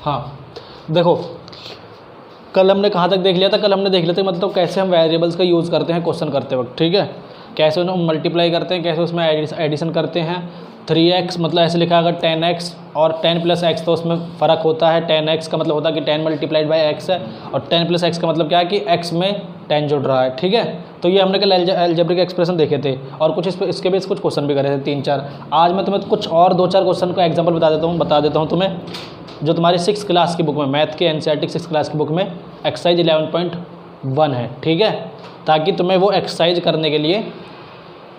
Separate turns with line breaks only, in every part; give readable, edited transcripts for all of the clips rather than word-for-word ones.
हाँ देखो, कल हमने कहाँ तक देख लिया था, कल हमने देख लिया था मतलब कैसे हम वेरिएबल्स का यूज़ करते हैं क्वेश्चन करते वक्त, ठीक है, कैसे उन्हें मल्टीप्लाई करते हैं, कैसे उसमें एडिशन करते हैं। 3x मतलब ऐसे लिखा अगर 10x और 10 + x तो उसमें फ़र्क होता है। 10x का मतलब होता है कि 10 × x है, और 10 + x का मतलब क्या है कि x में 10 जुड़ रहा है, ठीक है। तो ये हमने कल अलजेब्रिक एक्सप्रेशन देखे थे, और कुछ इसके बेस कुछ क्वेश्चन भी करे थे 3-4। आज मैं तुम्हें कुछ और 2-4 क्वेश्चन का एग्जाम्पल बता देता हूँ तुम्हें, जो तुम्हारी 6th क्लास की बुक में, मैथ के एनसीईआरटी 6th क्लास की बुक में एक्सरसाइज 11.1 है, ठीक है, ताकि तुम्हें वो एक्सरसाइज करने के लिए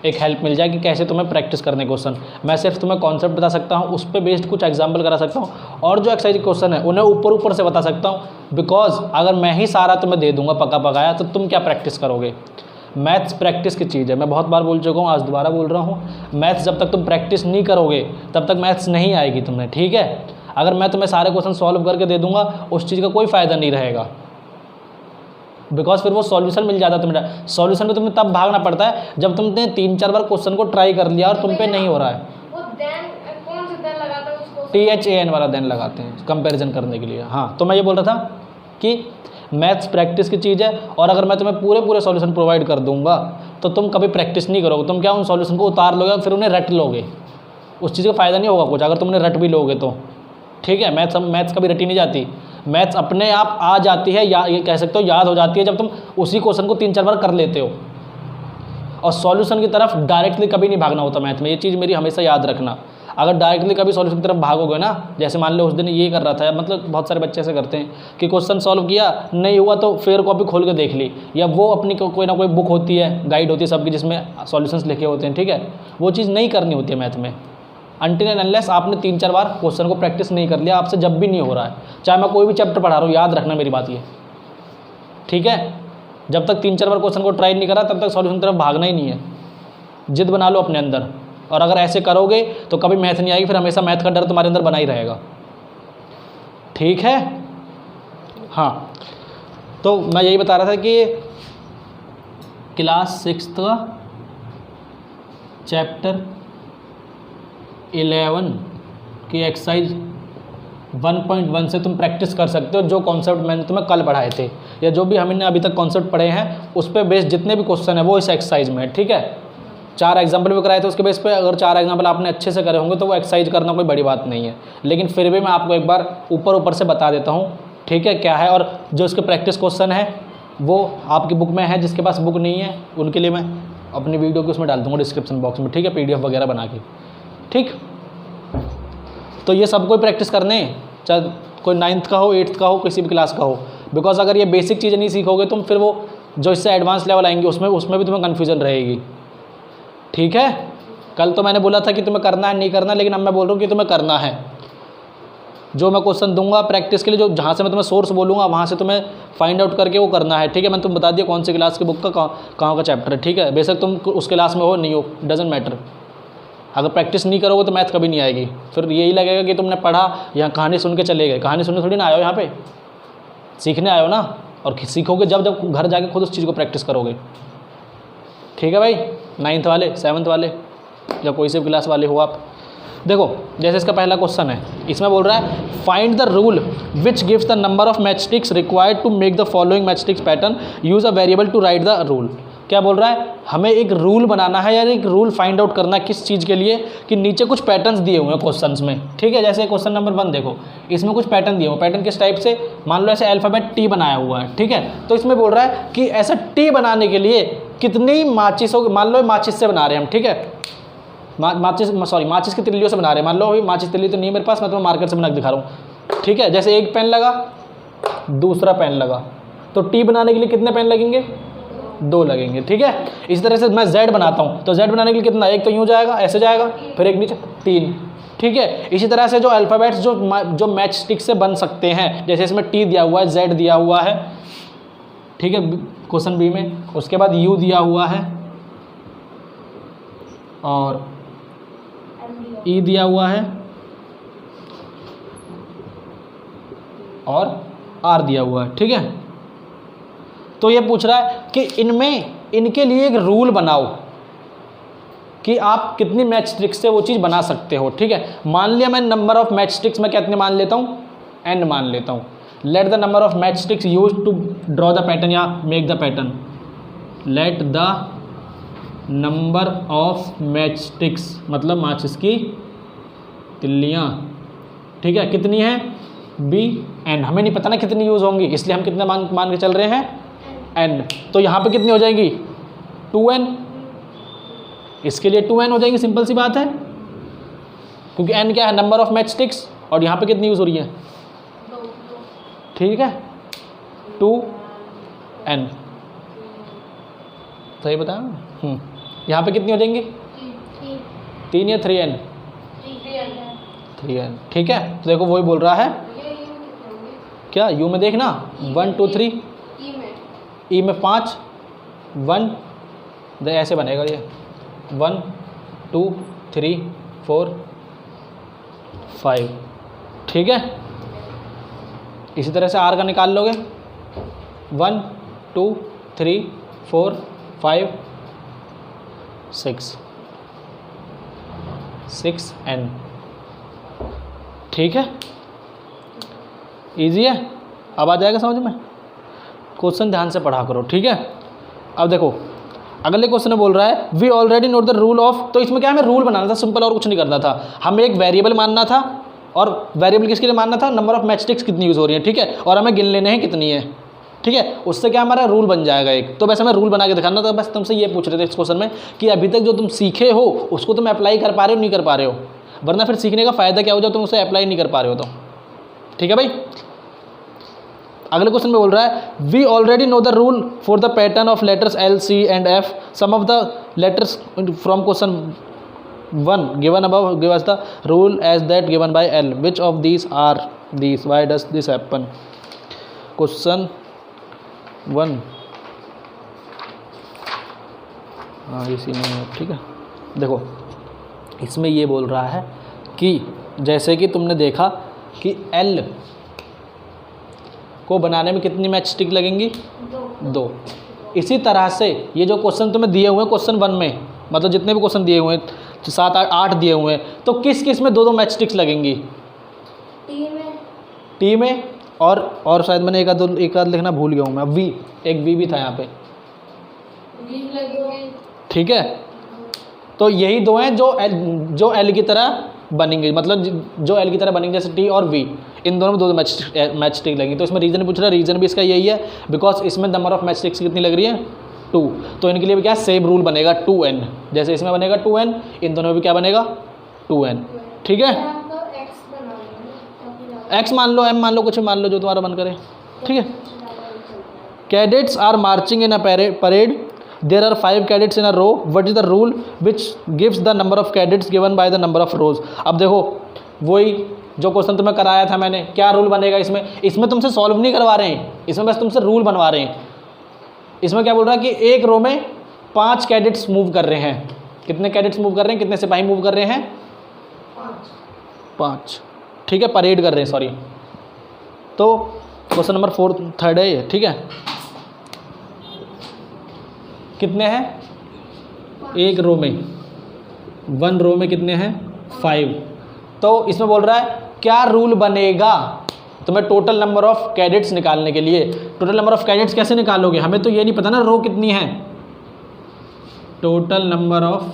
एक हेल्प मिल जाए कि कैसे तुम्हें प्रैक्टिस करने क्वेश्चन। मैं सिर्फ तुम्हें कॉन्सेप्ट बता सकता हूँ, उस पर बेस्ड कुछ एग्जाम्पल करा सकता हूँ, और जो एक्सरसाइज क्वेश्चन है उन्हें ऊपर से बता सकता हूँ, बिकॉज अगर मैं ही सारा तुम्हें दे दूंगा पका पकाया तो तुम क्या प्रैक्टिस करोगे। मैथ्स प्रैक्टिस की चीज़ है, मैं बहुत बार बोल चुका हूँ, आज दोबारा बोल रहा हूँ। मैथ्स जब तक तुम प्रैक्टिस नहीं करोगे तब तक मैथ्स नहीं आएगी तुम्हें, ठीक है। अगर मैं तुम्हें सारे क्वेश्चन सॉल्व करके दे दूंगा उस चीज़ का कोई फ़ायदा नहीं रहेगा, बिकॉज फिर वो सॉल्यूशन मिल जाता है तुम्हें। सॉल्यूशन में तुम्हें तब भागना पड़ता है जब तुमने 3-4 बार क्वेश्चन को ट्राई कर लिया और तुम पे नहीं हो रहा है।
वो देन कौन सा देन लगाता है उसको?
THAN वाला देन लगाते हैं कंपैरिजन करने के लिए। हाँ, तो मैं ये बोल रहा था कि मैथ्स प्रैक्टिस की चीज़ है, और अगर मैं तुम्हें पूरे सॉल्यूशन प्रोवाइड कर दूंगा तो तुम कभी प्रैक्टिस नहीं करोगे। तुम क्या उन सॉल्यूशन को उतार लोगे और फिर उन्हें रट लोगे, उस चीज़ का फ़ायदा नहीं होगा कुछ अगर तुम उन्हें रट भी लोगे तो, ठीक है। मैथ्स कभी रटी नहीं जाती, मैथ्स अपने आप आ जाती है, या ये कह सकते हो याद हो जाती है जब तुम उसी क्वेश्चन को 3-4 बार कर लेते हो। और सॉल्यूशन की तरफ डायरेक्टली कभी नहीं भागना होता मैथ में, ये चीज़ मेरी हमेशा याद रखना। अगर डायरेक्टली कभी सॉल्यूशन की तरफ भागोगे ना, जैसे मान लो उस दिन ये कर रहा था, मतलब बहुत सारे बच्चे ऐसे करते हैं कि क्वेश्चन सॉल्व किया नहीं हुआ तो फेयर कॉपी खोल के देख ली, या वो अपनी कोई ना कोई बुक होती है, गाइड होती है सबकी, जिसमें सॉल्यूशंस लिखे होते हैं, ठीक है। वो चीज़ नहीं करनी होती है मैथ में अनटिल एंड अनलेस आपने 3-4 बार क्वेश्चन को प्रैक्टिस नहीं कर लिया, आपसे जब भी नहीं हो रहा है, चाहे मैं कोई भी चैप्टर पढ़ा रहा हूँ, याद रखना मेरी बात ये, ठीक है। जब तक 3-4 बार क्वेश्चन को ट्राई नहीं करा तब तक सॉल्यूशन की तरफ भागना ही नहीं है। जिद बना लो अपने अंदर, और अगर ऐसे करोगे तो कभी मैथ नहीं आएगी, फिर हमेशा मैथ का डर तुम्हारे अंदर बना ही रहेगा, ठीक है। हाँ, तो मैं यही बता रहा था कि क्लास 6th का चैप्टर 11 की एक्सरसाइज 1.1 से तुम प्रैक्टिस कर सकते हो, जो कॉन्सेप्ट मैंने तुम्हें कल पढ़ाए थे, या जो भी हमने अभी तक कॉन्सेप्ट पढ़े हैं उस पर बेस्ड जितने भी क्वेश्चन है वो इस एक्सरसाइज में है, ठीक है। 4 एग्जाम्पल भी कराए थे उसके बेस पे, अगर 4 एग्जाम्पल आपने अच्छे से करे होंगे तो वो एक्सरसाइज करना कोई बड़ी बात नहीं है, लेकिन फिर भी मैं आपको एक बार ऊपर से बता देता हूँ, ठीक है, क्या है। और जो उसके प्रैक्टिस क्वेश्चन है वो आपकी बुक में है, जिसके पास बुक नहीं है उनके लिए मैं अपनी वीडियो की उसमें डाल दूँगा डिस्क्रिप्शन बॉक्स में, ठीक है, PDF वगैरह बना के, ठीक। तो ये सब कोई प्रैक्टिस करने, चाहे कोई 9th का हो, 8th का हो, किसी भी क्लास का हो, बिकॉज अगर ये बेसिक चीज़ें नहीं सीखोगे तुम, फिर वो जो इससे एडवांस लेवल आएंगे उसमें भी तुम्हें कन्फ्यूजन रहेगी, ठीक है। कल तो मैंने बोला था कि तुम्हें करना है नहीं करना, लेकिन अब मैं बोल रहा हूँ कि तुम्हें करना है। जो मैं क्वेश्चन दूंगा प्रैक्टिस के लिए, जो जहाँ से मैं तुम्हें सोर्स बोलूँगा वहाँ से तुम्हें फाइंड आउट करके वो करना है, ठीक है। मैंने तुम बता दिया कौन सी क्लास की बुक का कहाँ का चैप्टर है, ठीक है। बेशक तुम उस क्लास में हो नहीं हो, डजेंट मैटर। अगर प्रैक्टिस नहीं करोगे तो मैथ कभी नहीं आएगी, फिर यही लगेगा कि तुमने पढ़ा, यहाँ कहानी सुन के चले गए। कहानी सुनने थोड़ी ना आए हो, यहाँ पे सीखने आए हो ना, और सीखोगे जब घर जाके खुद उस चीज़ को प्रैक्टिस करोगे, ठीक है भाई। 9th वाले, 7th वाले, या कोई से भी क्लास वाले हो आप। देखो जैसे इसका पहला क्वेश्चन है, इसमें बोल रहा है find the rule which gives the number of matchsticks required to make the following matchsticks pattern, use a variable to write the rule. क्या बोल रहा है, हमें एक रूल बनाना है, यार एक रूल फाइंड आउट करना है, किस चीज़ के लिए, कि नीचे कुछ पैटर्न्स दिए हुए हैं क्वेश्चंस में, ठीक है। जैसे क्वेश्चन नंबर 1 देखो, इसमें कुछ पैटर्न दिए हुए, पैटर्न किस टाइप से, मान लो ऐसे अल्फ़ाबेट T बनाया हुआ है, ठीक है। तो इसमें बोल रहा है कि ऐसा T बनाने के लिए कितनी माचिसों, मान लो माचिस से बना रहे हैं हम, ठीक है, माचिस की तिल्लियों से बना रहे हैं। मान लो अभी माचिस तिल्ली तो नहीं है मेरे पास, मैं तुम्हें मार्कर से बना के दिखा रहा हूँ, ठीक है। जैसे एक पेन लगा, दूसरा पेन लगा, तो T बनाने के लिए कितने पेन लगेंगे, 2 लगेंगे, ठीक है। इसी तरह से मैं Z बनाता हूँ, तो Z बनाने के लिए कितना, एक तो यूँ जाएगा, ऐसे जाएगा, फिर एक नीचे 3, ठीक है। इसी तरह से जो अल्फ़ाबेट्स जो मैच स्टिक से बन सकते हैं, जैसे इसमें T दिया हुआ है, Z दिया हुआ है, ठीक है, क्वेश्चन B में, उसके बाद U दिया हुआ है और E दिया हुआ है और R दिया हुआ है, ठीक है। तो ये पूछ रहा है कि इनके लिए एक रूल बनाओ कि आप कितनी मैच स्टिक्स से वो चीज़ बना सकते हो, ठीक है। मान लिया मैं नंबर ऑफ मैच स्टिक्स में कितने मान लेता हूँ, n मान लेता हूँ। Let the number of match sticks use to draw the pattern या make the pattern. Let the number of match sticks मतलब माचिस की तिल्लियाँ, ठीक है, कितनी है b n। हमें नहीं पता ना कितनी यूज़ होंगी, इसलिए हम कितना मान के चल रहे हैं n। तो यहाँ पे कितनी हो जाएंगी 2n, इसके लिए 2n हो जाएंगी, सिंपल सी बात है, क्योंकि n क्या है नंबर ऑफ मैच स्टिक्स और यहाँ पे कितनी यूज़ हो रही है, ठीक है 2n। सही बताया। यहाँ पे कितनी हो जाएंगी 3 या 3n, 3n, ठीक है। तो देखो वही बोल रहा है क्या, u में देखना 1 2 3, ई में 5 1, ऐसे बनेगा ये 1 2 3 4 5, ठीक है। इसी तरह से r का निकाल लोगे 1 2 3 4 5 6 6n, ठीक है, इजी है। अब आ जाएगा समझ में, क्वेश्चन ध्यान से पढ़ा करो, ठीक है। अब देखो अगले क्वेश्चन में बोल रहा है we already note the rule of. तो इसमें क्या हमें रूल बनाना था, सिंपल, और कुछ नहीं करना था। हमें एक वेरिएबल मानना था, और वेरिएबल किसके लिए मानना था, नंबर ऑफ मैच स्टिक्स कितनी यूज़ हो रही है, ठीक है, और हमें गिन लेने हैं कितनी है, ठीक है। उससे क्या हमारा रूल बन जाएगा एक। तो वैसे हमें रूल बना के दिखाना था, बस तुमसे ये पूछ रहे थे इस क्वेश्चन में कि अभी तक जो तुम सीखे हो उसको तुम अप्लाई कर पा रहे हो नहीं कर पा रहे हो, वरना फिर सीखने का फ़ायदा क्या हो जब तुम उसे अप्लाई नहीं कर पा रहे हो तो, ठीक है भाई। अगले क्वेश्चन में बोल रहा है we already know the rule for the pattern of letters L C and F. Some of the letters from question 1 given above give us the rule as that given by L. Which of these are these? Why does this happen? Question 1, हाँ इसी में है, ठीक है। देखो इसमें ये बोल रहा है कि जैसे कि तुमने देखा कि L को बनाने में कितनी मैच स्टिक लगेंगी, 2। इसी तरह से ये जो क्वेश्चन तुम्हें दिए हुए हैं क्वेश्चन 1 में, मतलब जितने भी क्वेश्चन दिए हुए हैं 7 8 दिए हुए हैं, तो किस किस में 2 मैच स्टिक्स लगेंगी, टी में और शायद मैंने एक आध लिखना भूल गया हूँ मैं, वी, एक वी भी था यहाँ पे, ठीक है। तो यही 2 हैं जो एल की तरह बनेंगे, मतलब जो एल की तरह बनेंगे, जैसे टी और वी, इन दोनों में 2 मैच स्टिक लगेंगी। तो इसमें रीज़न पूछ रहा है, रीज़न भी इसका यही है बिकॉज इसमें नंबर ऑफ मैच स्टिक्स कितनी लग रही है 2। तो इनके लिए भी क्या सेम रूल बनेगा 2n, जैसे इसमें बनेगा 2n, इन दोनों में भी क्या बनेगा 2n, ठीक है। x मान लो, m मान लो, कुछ मान लो जो तुम्हारा मन करे, ठीक है। Cadets are marching in a parade, there are 5 cadets in a row, what is the rule which gives the number of cadets given by the number of rows. अब देखो वही जो क्वेश्चन तुम्हें कराया था मैंने, क्या रूल बनेगा इसमें तुमसे सॉल्व नहीं करवा रहे हैं, इसमें बस तुमसे रूल बनवा रहे हैं। इसमें क्या बोल रहा है कि एक रो में 5 कैडेट्स मूव कर रहे हैं, कितने कैडेट्स मूव कर रहे हैं, कितने सिपाही मूव कर रहे हैं, 5, ठीक है, परेड कर रहे हैं, सॉरी। तो क्वेश्चन नंबर 3 है ये, ठीक है। कितने हैं एक रो में, 1 रो में कितने हैं 5। तो इसमें बोल रहा है क्या रूल बनेगा तुम्हें टोटल नंबर ऑफ कैडेट्स निकालने के लिए। टोटल नंबर ऑफ कैडेट्स कैसे निकालोगे, हमें तो ये नहीं पता ना रो कितनी है। टोटल नंबर ऑफ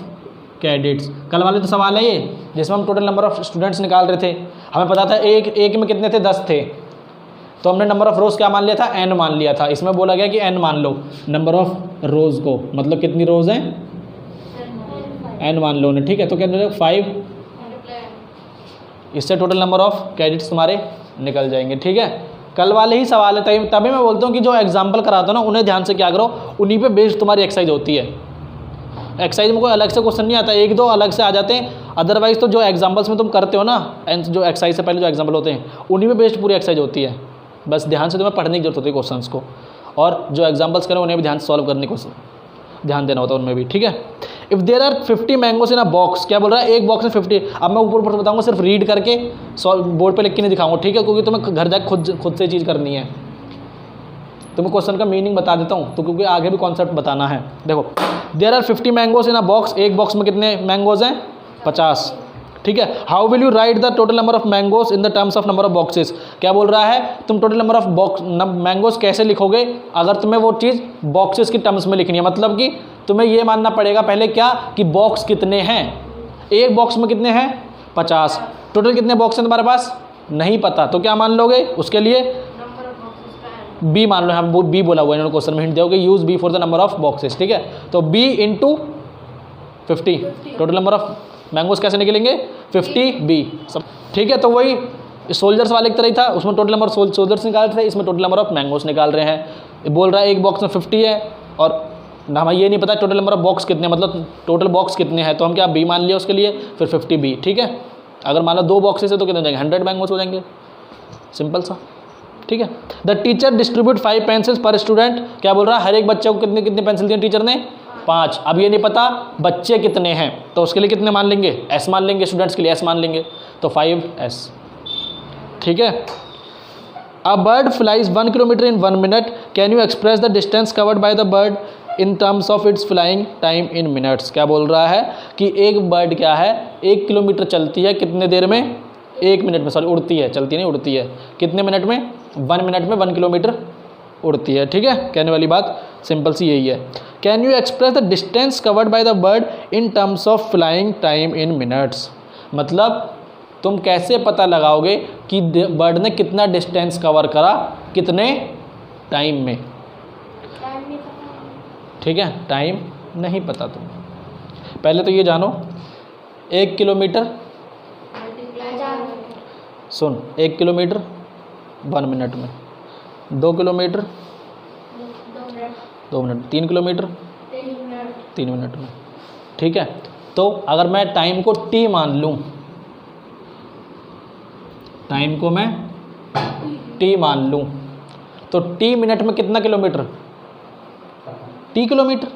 कैडेट्स, कल वाले तो सवाल है ये जिसमें हम टोटल नंबर ऑफ स्टूडेंट्स निकाल रहे थे, हमें पता था एक में कितने थे 10 थे, तो हमने नंबर ऑफ रोज़ क्या मान लिया था n मान लिया था। इसमें बोला गया कि n मान लो नंबर ऑफ रोज़ को, मतलब कितनी रोज़ हैं n मान लो ने, ठीक है। तो क्या 5, इससे टोटल नंबर ऑफ कैडेट्स तुम्हारे निकल जाएंगे, ठीक है। कल वाले ही सवाल है, तभी मैं बोलता हूँ कि जो एग्जाम्पल कराता हूँ ना उन्हें ध्यान से क्या करो, उन्हीं पे बेस्ड तुम्हारी एक्सरसाइज होती है। एक्सरसाइज में कोई अलग से क्वेश्चन नहीं आता, 1-2 अलग से आ जाते हैं, अदरवाइज तो जो एग्जाम्पल्स में तुम करते हो ना, जो एक्सरसाइज से पहले जो एग्जाम्पल होते हैं उन्हीं पे बेस्ड पूरी एक्सरसाइज होती है। बस ध्यान से तुम्हें पढ़ने की जरूरत होती है क्वेश्चंस को, और जो एग्जाम्पल्स करें उन्हें भी ध्यान से सॉल्व करने को ध्यान देना होता है उनमें भी, ठीक है। If there are 50 mangoes in a box, क्या बोल रहा है एक बॉक्स में 50। अब मैं ऊपर ऊपर बताऊंगा, सिर्फ रीड करके बोर्ड पे लिख के नहीं दिखाऊंगा, ठीक है, क्योंकि तुम्हें घर जाकर खुद से चीज़ करनी है। तुम्हें क्वेश्चन का मीनिंग बता देता हूँ तो, क्योंकि आगे भी कॉन्सेप्ट बताना है। देखो there are 50 mangoes in a box, एक बॉक्स में कितने मैंगोज हैं 50, ठीक है। How will you write the total number of mangoes in the terms of number of boxes, क्या बोल रहा है, तुम टोटल नंबर ऑफ मैंगोज कैसे लिखोगे अगर तुम्हें वो चीज़ बॉक्सेस की टर्म्स में लिखनी है। मतलब कि तुम्हें ये मानना पड़ेगा पहले क्या कि बॉक्स कितने हैं, एक बॉक्स में कितने हैं 50, टोटल कितने बॉक्स हैं तुम्हारे पास नहीं पता, तो क्या मान लोगे उसके लिए
नंबर ऑफ बॉक्सेस का
बी मान लो, हम बी बोला हुआ है इन्होंने क्वेश्चन में हिंट दिया कि use B for the number of boxes, ठीक है। तो B into 50 total number of mangoes कैसे निकलेंगे 50 बी सब, ठीक है। तो वही सोल्जर्स वाले की तरह ही था, उसमें टोटल नंबर सोल्जर्स निकाल रहे थे, इसमें टोटल नंबर ऑफ मैंगोज निकाल रहे हैं। बोल रहा है एक बॉक्स में 50 है और ना हमें ये नहीं पता टोटल नंबर ऑफ बॉक्स कितने, मतलब टोटल बॉक्स कितने हैं, तो हम क्या बी मान लिया उसके लिए, फिर 50 बी, ठीक है। अगर मान लो 2 बॉक्सेस है तो कितने हो जाएंगे 100 मैंगोज हो जाएंगे, सिंपल सा, ठीक है। द टीचर डिस्ट्रीब्यूट 5 पेंसिल्स पर स्टूडेंट, क्या बोल रहा है हर एक बच्चे को कितने कितने पेंसिल दिए टीचर ने 5। अब ये नहीं पता बच्चे कितने हैं तो उसके लिए कितने मान लेंगे एस मान लेंगे, स्टूडेंट्स के लिए एस मान लेंगे, तो 5s, ठीक है। A bird flies 1 kilometre in 1 minute, can you express the distance covered by the bird in terms of its flying time in minutes, क्या बोल रहा है कि एक बर्ड क्या है 1 किलोमीटर चलती है कितने देर में 1 मिनट में, सॉरी उड़ती है, चलती नहीं उड़ती है, कितने मिनट में 1 मिनट में 1 किलोमीटर उड़ती है, ठीक है। कहने वाली बात सिंपल सी यही है। Can you express the distance covered by the bird in terms of flying time in minutes, मतलब तुम कैसे पता लगाओगे कि बर्ड ने कितना डिस्टेंस कवर करा कितने टाइम में,
टाइम नहीं पता,
ठीक है, टाइम नहीं पता तुम। पहले तो ये जानो 1 किलोमीटर,
मल्टीप्लाई
सुन 1 किलोमीटर 1 मिनट में, 2 किलोमीटर 2 मिनट, 3 किलोमीटर 3 मिनट में, ठीक है। तो अगर मैं टाइम को t मान लूँ, टाइम को मैं t मान लूँ तो t मिनट में कितना kilometre, t kilometre,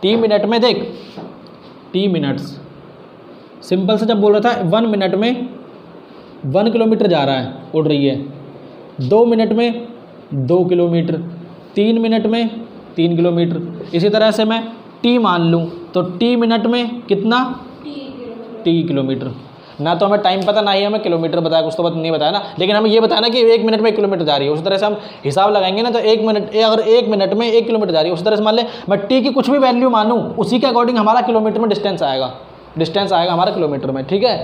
t minute में देख t मिनट्स, सिंपल से जब बोल रहा था 1 मिनट में 1 किलोमीटर जा रहा है उड़ रही है, 2 मिनट में 2 किलोमीटर, 3 मिनट में 3 किलोमीटर, इसी तरह से मैं t मान लूँ तो t मिनट में कितना t किलोमीटर। ना तो हमें टाइम पता ना ही हमें किलोमीटर बताया, कुछ तो नहीं बताया ना, लेकिन हमें ये बताया ना कि 1 मिनट में 1 किलोमीटर जा रही है, उसी तरह से हम हिसाब लगाएंगे ना तो 1 मिनट अगर 1 मिनट में 1 किलोमीटर जा रही है, उसी तरह से मान ले मैं t की कुछ भी वैल्यू मानूँ उसी के अकॉर्डिंग हमारा किलोमीटर में डिस्टेंस आएगा हमारा किलोमीटर में, ठीक है।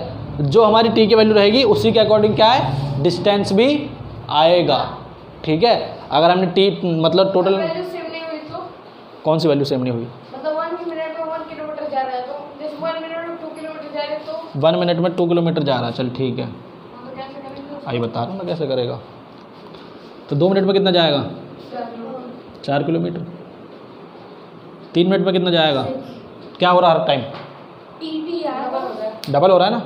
जो हमारी t की वैल्यू रहेगी उसी के अकॉर्डिंग क्या है डिस्टेंस भी आएगा, ठीक है। अगर हमने t मतलब टोटल
वैल्यू सेम नहीं हुई तो
कौन सी वैल्यू सेम नहीं हुई,
मतलब 1 मिनट में 1 किलोमीटर जा रहा है तो जैसे 1 मिनट में 2 किलोमीटर जा रहे हैं तो
1 मिनट में 2 किलोमीटर जा रहा है, चल ठीक है,
तो कैसे करेंगे
आई बता रहा हूँ मैं कैसे करेगा। तो 2 मिनट में कितना जाएगा 4 किलोमीटर, 3 मिनट में कितना जाएगा, क्या हो रहा है हर टाइम
टी यार
डबल हो रहा है ना,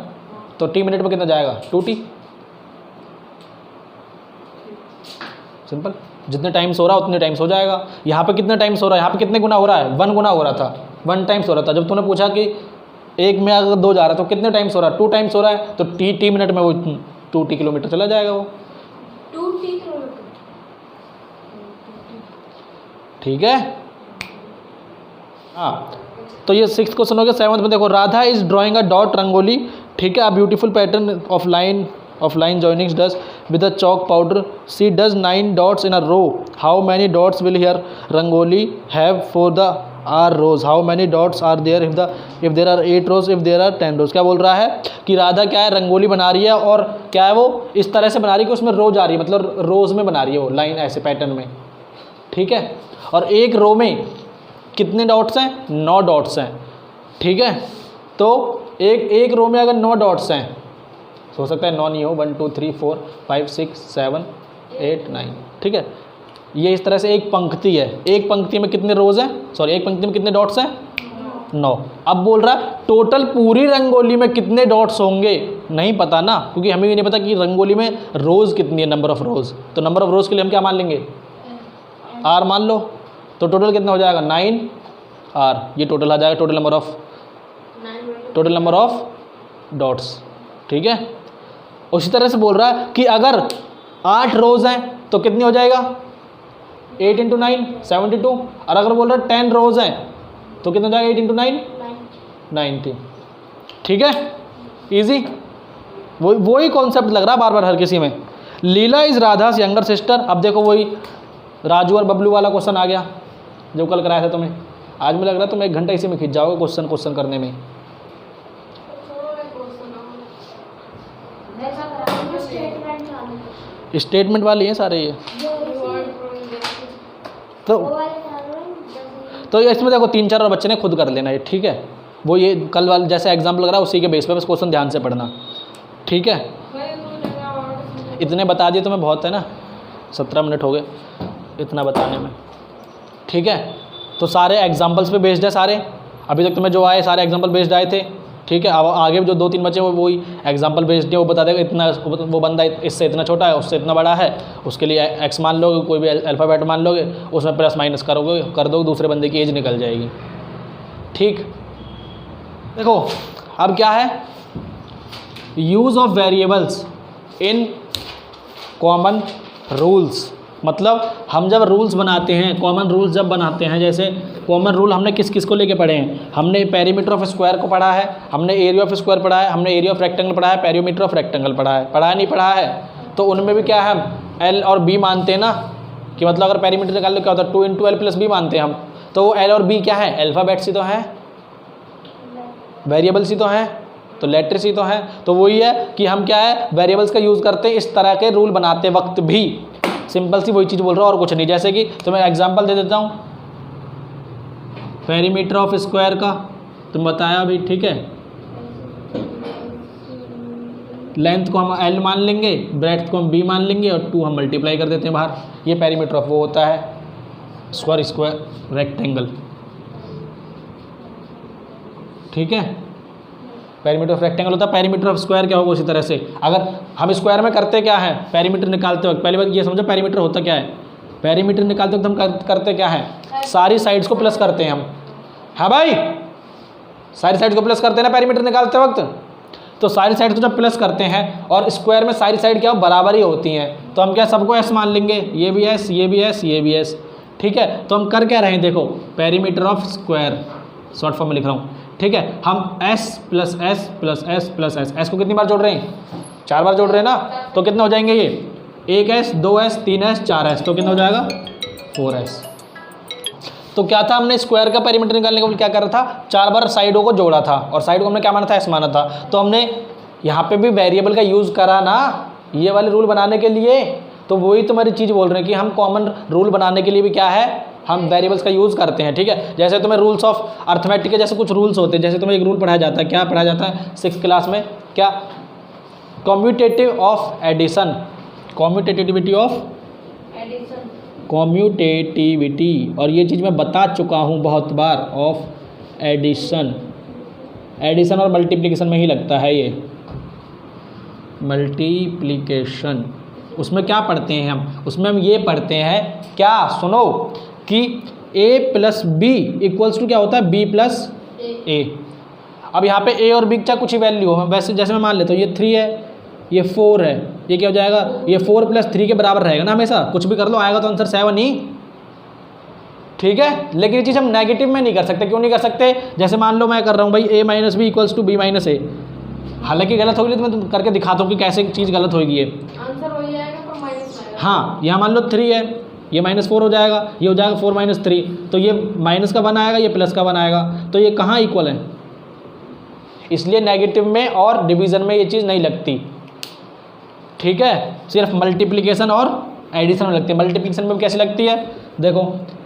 तो t मिनट में कितना जाएगा 2t, सिंपल, जितने टाइम्स हो रहा है उतने टाइम्स हो जाएगा। यहाँ पे कितने टाइम्स हो रहा है, यहाँ पे कितने गुना हो रहा है 1 गुना हो रहा था, 1 टाइम्स हो रहा था। जब तूने पूछा कि 1 में अगर 2 जा रहा है तो कितने टाइम्स हो रहा है 2 टाइम्स हो रहा है, तो t मिनट में वो 2t किलोमीटर चला जाएगा वो,
2 किलोमीटर,
ठीक है। हाँ तो ये 6th क्वेश्चन हो गया। 7th में देखो Radha is drawing a dot rangoli, ठीक है, a beautiful pattern of line joinings does with a chalk powder, she does 9 dots in a row, how many dots will her rangoli have for the are rows, how many dots are there if there are 8 rows, if there are 10 rows। क्या बोल रहा है कि राधा क्या है रंगोली बना रही है और क्या है वो इस तरह से बना रही है कि उसमें रोज आ रही है, मतलब रोज में बना रही है वो लाइन ऐसे पैटर्न में, ठीक है। और एक रो में कितने डॉट्स हैं 9 डॉट्स हैं, ठीक है। तो एक रो में अगर 9 डॉट्स हैं, हो सकता है 9 नहीं हो, 1 2 3 4 5 6 7 8 9, ठीक है। ये इस तरह से एक पंक्ति है, एक पंक्ति में कितने रोज हैं, सॉरी एक पंक्ति में कितने डॉट्स हैं 9। अब बोल रहा है टोटल पूरी रंगोली में कितने डॉट्स होंगे, नहीं पता ना, क्योंकि हमें भी नहीं पता कि रंगोली में रोज कितनी है, नंबर ऑफ रोज। तो नंबर ऑफ रोज के लिए हम क्या मान लेंगे r मान लो, तो टोटल कितना हो जाएगा 9r, ये टोटल आ जाएगा टोटल नंबर ऑफ डॉट्स, ठीक है। उसी तरह से बोल रहा है कि अगर 8 रोज हैं तो कितनी हो जाएगा 8 × 9 72, और अगर बोल रहा है 10 रोज हैं तो कितना हो जाएगा 8 × 9 90, ठीक है, इजी। वही कॉन्सेप्ट लग रहा है बार बार हर किसी में। लीला इज राधास यंगर सिस्टर। अब देखो वही राजू और बबलू वाला क्वेश्चन आ गया जो कल कराया था तुम्हें। आज मुझे लग रहा है तुम 1 घंटा इसी में खींच जाओगे क्वेश्चन करने में। स्टेटमेंट वाली हैं सारे ये। तो इसमें देखो 3-4 और बच्चे ने खुद कर लेना ये, ठीक है। वो ये कल वाले जैसे एग्जाम्पल लग रहा है उसी के बेस पे बस क्वेश्चन ध्यान से पढ़ना, ठीक है। इतने बता दिए तुम्हें बहुत है ना, 17 मिनट हो गए इतना बताने में, ठीक है। तो सारे एग्जाम्पल्स पे बेस्ड है सारे, अभी तक तुम्हें जो आए सारे एग्जाम्पल बेस्ड आए थे, ठीक है। अब आगे जो 2-3 बचे वो वही एग्जाम्पल बेस्ड है, वो बता देगा इतना वो बंदा इससे इतना छोटा है उससे इतना बड़ा है, उसके लिए एक्स मान लोगे, कोई भी अल्फ़ाबेट मान लोगे, उसमें प्लस माइनस करोगे कर दोगे, दूसरे बंदे की एज निकल जाएगी, ठीक। देखो अब क्या है, use of variables in common rules. मतलब हम जब रूल्स बनाते हैं, कॉमन रूल्स जब बनाते हैं, जैसे कॉमन रूल हमने किस किस को लेके पढ़े हैं, हमने पेरीमीटर ऑफ स्क्वायर को पढ़ा है, हमने एरिया ऑफ स्क्वायर पढ़ा है, हमने एरिया ऑफ रेक्टेंगल पढ़ा है, पेरीमीटर ऑफ रेक्टेंगल पढ़ा है नहीं पढ़ा है। तो उनमें भी क्या है, हम एल और बी मानते हैं ना, कि मतलब अगर पेरीमीटर निकाल लो क्या होता है 2 × L + B मानते हैं हम। तो वो एल और बी क्या है, अल्फ़ाबेट्स ही तो हैं, वेरिएबल्स ही तो हैं, तो लेटर्स ही तो हैं। तो वही है कि हम क्या है वेरिएबल्स का यूज़ करते हैं इस तरह के रूल बनाते वक्त भी। सिंपल सी वही चीज़ बोल रहा हूँ और कुछ नहीं। जैसे कि तो मैं एग्जांपल दे देता हूँ पेरीमीटर ऑफ स्क्वायर का, तुम बताया अभी, ठीक है। लेंथ को हम L मान लेंगे, ब्रेड्थ को हम B मान लेंगे और 2 हम मल्टीप्लाई कर देते हैं बाहर। ये पेरीमीटर ऑफ वो होता है स्क्वायर रेक्टेंगल, ठीक है। पेरीमीटर ऑफ रेक्टेंगल होता है, पेरीमीटर ऑफ स्क्वायर क्या होगा उसी तरह से। अगर हम स्क्वायर में करते क्या है, पेरीमीटर निकालते वक्त पहली बात ये समझो पेरीमीटर होता क्या है। पेरीमीटर निकालते वक्त हम करते क्या है, सारी साइड्स को प्लस करते हैं हम। हाँ भाई, सारी साइड्स को प्लस करते हैं ना पेरीमीटर निकालते वक्त। तो सारी साइड को जब प्लस करते हैं और स्क्वायर में सारी साइड क्या बराबर ही होती हैं, तो हम क्या सबको एस मान लेंगे, ये भी एस, ये भी एस, ये भी एस, ठीक है। तो हम कर क्या रहे हैं, देखो perimeter of square short form में लिख रहा हूँ, ठीक है। हम s + s + s + s, s को कितनी बार जोड़ रहे हैं, 4 बार जोड़ रहे हैं ना। तो कितने हो जाएंगे ये, 1s 2s 3s 4s, तो कितना हो जाएगा 4s। तो क्या था, हमने स्क्वायर का पेरीमीटर निकालने के लिए क्या कर रहा था, 4 बार साइडों को जोड़ा था और साइड को हमने क्या माना था, s माना था। तो हमने यहाँ पे भी वेरिएबल का यूज़ करा ना ये वाले रूल बनाने के लिए। तो वही तुम्हारी चीज़ बोल रहे हैं कि हम कॉमन रूल बनाने के लिए भी क्या है, हम वेरिएबल्स का यूज़ करते हैं, ठीक है। जैसे तुम्हें रूल्स ऑफ अर्थमेटिक के जैसे कुछ रूल्स होते हैं, जैसे तुम्हें एक रूल पढ़ाया जाता है, क्या पढ़ाया जाता है 6th क्लास में, क्या, commutative of addition, commutativity of addition, commutativity. और ये चीज़ मैं बता चुका हूँ बहुत बार, ऑफ एडिशन। एडिशन और मल्टीप्लिकेशन में ही लगता है ये, मल्टीप्लिकेशन। उसमें क्या पढ़ते हैं हम, उसमें हम ये पढ़ते हैं क्या, सुनो, कि a + b = क्या होता है, b + a। अब यहाँ पे a और b का कुछ ही वैल्यू हो, वैसे जैसे मैं मान लेता हूँ ये 3 है, ये 4 है, ये क्या हो जाएगा, ये 4 + 3 के बराबर रहेगा ना हमेशा, कुछ भी कर लो आएगा तो आंसर 7 ही, ठीक है। लेकिन ये चीज़ हम नेगेटिव में नहीं कर सकते। क्यों नहीं कर सकते, जैसे मान लो मैं कर रहा हूँ भाई a - b = b - a, हालांकि गलत होगी तो मैं करके दिखाता हूँ कि कैसे चीज़ गलत होगी ये,
आंसर वही आएगा पर माइनस आएगा।
हाँ, यहाँ मान लो 3 है, ये -4 हो जाएगा, ये हो जाएगा 4 - 3, तो ये माइनस का 1 आएगा, ये प्लस का 1 आएगा, तो ये कहाँ इक्वल है। इसलिए नेगेटिव में और डिवीज़न में ये चीज़ नहीं लगती, ठीक है। सिर्फ मल्टीप्लिकेशन और एडिशन में लगती है। मल्टीप्लिकेशन में कैसे लगती है, देखो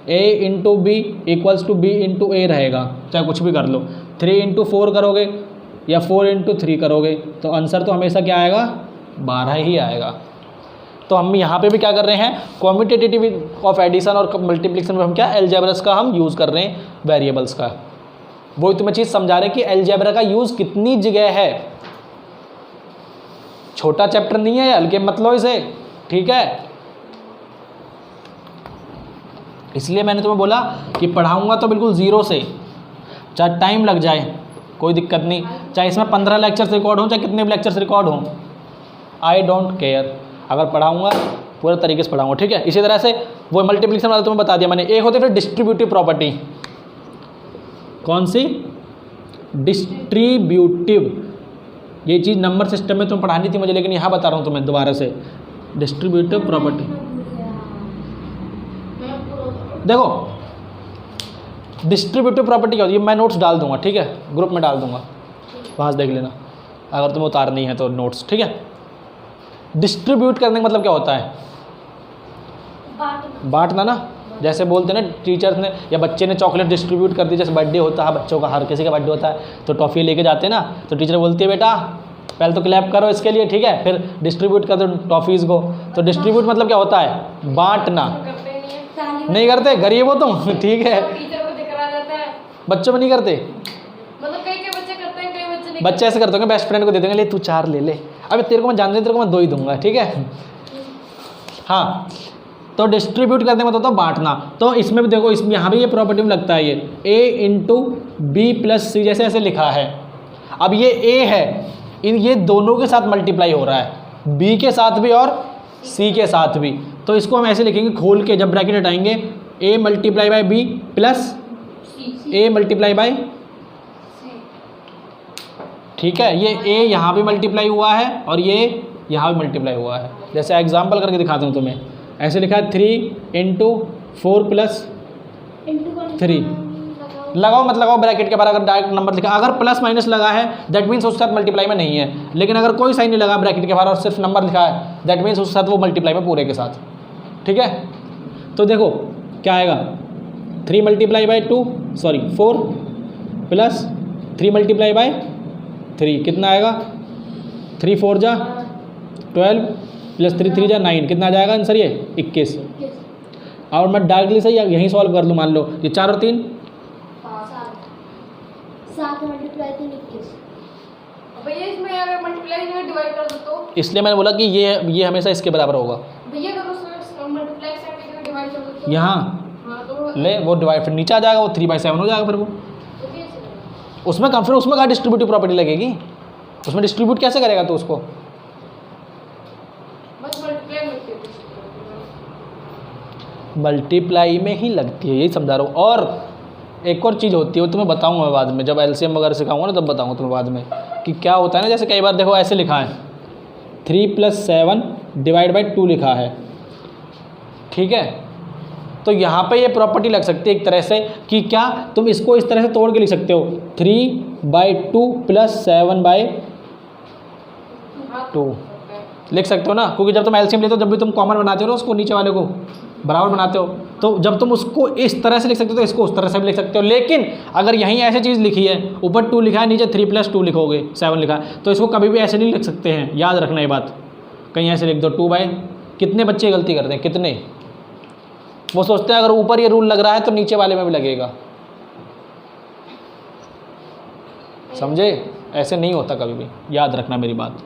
a × b = b × a रहेगा, चाहे कुछ भी कर लो। 3 × 4 करोगे या 4 × 3 करोगे तो आंसर तो हमेशा क्या आएगा, 12 ही आएगा। तो हम यहाँ पे भी क्या कर रहे हैं, कम्यूटेटिव ऑफ एडिशन और मल्टीप्लिकेशन में हम क्या अलजेब्रास का हम यूज़ कर रहे हैं, वेरिएबल्स का। वही तुम्हें चीज़ समझा रहे हैं कि अलजेब्रा का यूज़ कितनी जगह है। छोटा चैप्टर नहीं है, हल्के मत लो इसे, ठीक है। इसलिए मैंने तुम्हें बोला कि पढ़ाऊँगा तो बिल्कुल ज़ीरो से, चाहे टाइम लग जाए कोई दिक्कत नहीं, चाहे इसमें 15 लेक्चर्स रिकॉर्ड हों, चाहे कितने भी लेक्चर्स रिकॉर्ड हों, आई डोंट केयर। अगर पढ़ाऊँगा पूरे तरीके से पढ़ाऊँगा, ठीक है। इसी तरह से वो मल्टीप्लिकेशन वाला तुम्हें बता दिया मैंने। एक होती है फिर डिस्ट्रीब्यूटिव प्रॉपर्टी, कौन सी, डिस्ट्रीब्यूटिव, ये चीज़ नंबर सिस्टम में तुम्हें पढ़ानी थी मुझे, लेकिन यहाँ बता रहा हूँ तुम्हें दोबारा से। डिस्ट्रीब्यूटिव प्रॉपर्टी, देखो डिस्ट्रीब्यूटिव प्रॉपर्टी क्या होती है, मैं नोट्स डाल दूंगा, ठीक है, ग्रुप में डाल दूंगा, वहाँ से देख लेना अगर तुम्हें उतारनी है तो नोट्स, ठीक है। डिस्ट्रीब्यूट करने का मतलब क्या होता है, बांटना ना। जैसे बोलते हैं ना टीचर्स ने या बच्चे ने चॉकलेट डिस्ट्रीब्यूट कर दी, जैसे बर्थडे होता है बच्चों का, हर किसी का बर्थडे होता है तो टॉफ़ी लेके जाते हैं ना, तो टीचर बोलती है बेटा पहले तो क्लैप करो इसके लिए, ठीक है, फिर डिस्ट्रीब्यूट कर दो टॉफ़ीज़ को। तो डिस्ट्रीब्यूट मतलब क्या होता है, बांटना।
करते नहीं है,
नहीं करते, गरीब हो तुम, ठीक है,
टीचर को दिखा जाता है।
बच्चों में नहीं करते,
मतलब कई कई बच्चे करते हैं, कई बच्चे नहीं
बच्चे ऐसे करते होंगे, बेस्ट फ्रेंड को दे देंगे, ले तू 4 ले ले, अबे तेरे को मैं जानते, तेरे को मैं 2 ही दूंगा, ठीक है। हाँ, तो डिस्ट्रीब्यूट करने में तो बांटना। तो इसमें भी देखो, इसमें यहाँ भी ये प्रॉपर्टी में लगता है, ये a इंटू बी प्लस सी, जैसे ऐसे लिखा है। अब ये a है, ये दोनों के साथ मल्टीप्लाई हो रहा है, b के साथ भी और c के साथ भी। तो इसको हम ऐसे लिखेंगे खोल के, जब ब्रैकेट हटाएंगे, a multiply by B plus a multiply by, ठीक है। ये a यहाँ भी मल्टीप्लाई हुआ है और ये यहाँ भी मल्टीप्लाई हुआ है। जैसे एग्जाम्पल करके दिखाता हूँ तुम्हें, ऐसे लिखा है 3 इंटू 4 प्लस 3, लगाओ मत लगाओ ब्रैकेट के बाहर, अगर डायरेक्ट नंबर लिखा, अगर प्लस माइनस लगा है दैट मीन्स उसके साथ मल्टीप्लाई में नहीं है, लेकिन अगर कोई साइन नहीं लगा ब्रैकेट के बाहर और सिर्फ नंबर लिखा है दैट मीन्स उसके साथ वो मल्टीप्लाई में पूरे के साथ, ठीक है। तो देखो क्या आएगा, 3 multiply by 2 sorry 4 plus 3 multiply by 3 कितना आएगा, 3 4 जा 12 प्लस 3 3 जा 9, कितना आ जाएगा आंसर, ये 21। और मैं डायरेक्टली से यहीं सॉल्व कर लूँ, मान लो ये 4 और 3
7 मल्टीप्लाई 3 21। भैया इसमें अगर मल्टीप्लाई में डिवाइड कर दो तो, इसलिए
मैंने बोला कि ये हमेशा इसके बराबर होगा।
भैया अगर उसमें मल्टीप्लाई से डिवाइड कर दो तो
यहाँ
तो
ले वो डिवाइड, फिर नीचे आ जाएगा, वो 3/7 हो जाएगा फिर वो। उसमें कम, फिर उसमें कहाँ डिस्ट्रीब्यूटिव प्रॉपर्टी लगेगी, उसमें डिस्ट्रीब्यूट कैसे करेगा तो उसको, मल्टीप्लाई में ही लगती है, यही समझा रहा हूँ। और एक और चीज़ होती है, वो तुम्हें बताऊँगा बाद में, जब एलसीएम वगैरह सिखाऊंगा ना तब बताऊँगा तुम्हें बाद में कि क्या होता है ना। जैसे कई बार देखो ऐसे लिखा है 3 + 7 डिवाइड बाई 2 लिखा है, ठीक है। तो यहाँ पे ये प्रॉपर्टी लग सकती है एक तरह से कि क्या तुम इसको इस तरह से तोड़ के लिख सकते हो, 3/2 + 7/2 लिख सकते हो ना, क्योंकि जब तुम एलसीएम लेते हो, जब भी तुम कॉमन बनाते हो ना उसको, नीचे वाले को बराबर बनाते हो, तो जब तुम उसको इस तरह से लिख सकते हो तो इसको उस तरह से भी लिख सकते हो। लेकिन अगर यहीं ऐसी चीज़ लिखी है, ऊपर 2 लिखा है, नीचे 3 + 2 लिखोगे, 7 लिखा है, तो इसको कभी भी ऐसे नहीं लिख सकते हैं, याद रखना ये बात। कहीं ऐसे लिख दो 2/, कितने बच्चे गलती करते हैं, कितने, वो सोचते हैं अगर ऊपर ये रूल लग रहा है तो नीचे वाले में भी लगेगा, समझे, ऐसे नहीं होता कभी भी, याद रखना मेरी बात,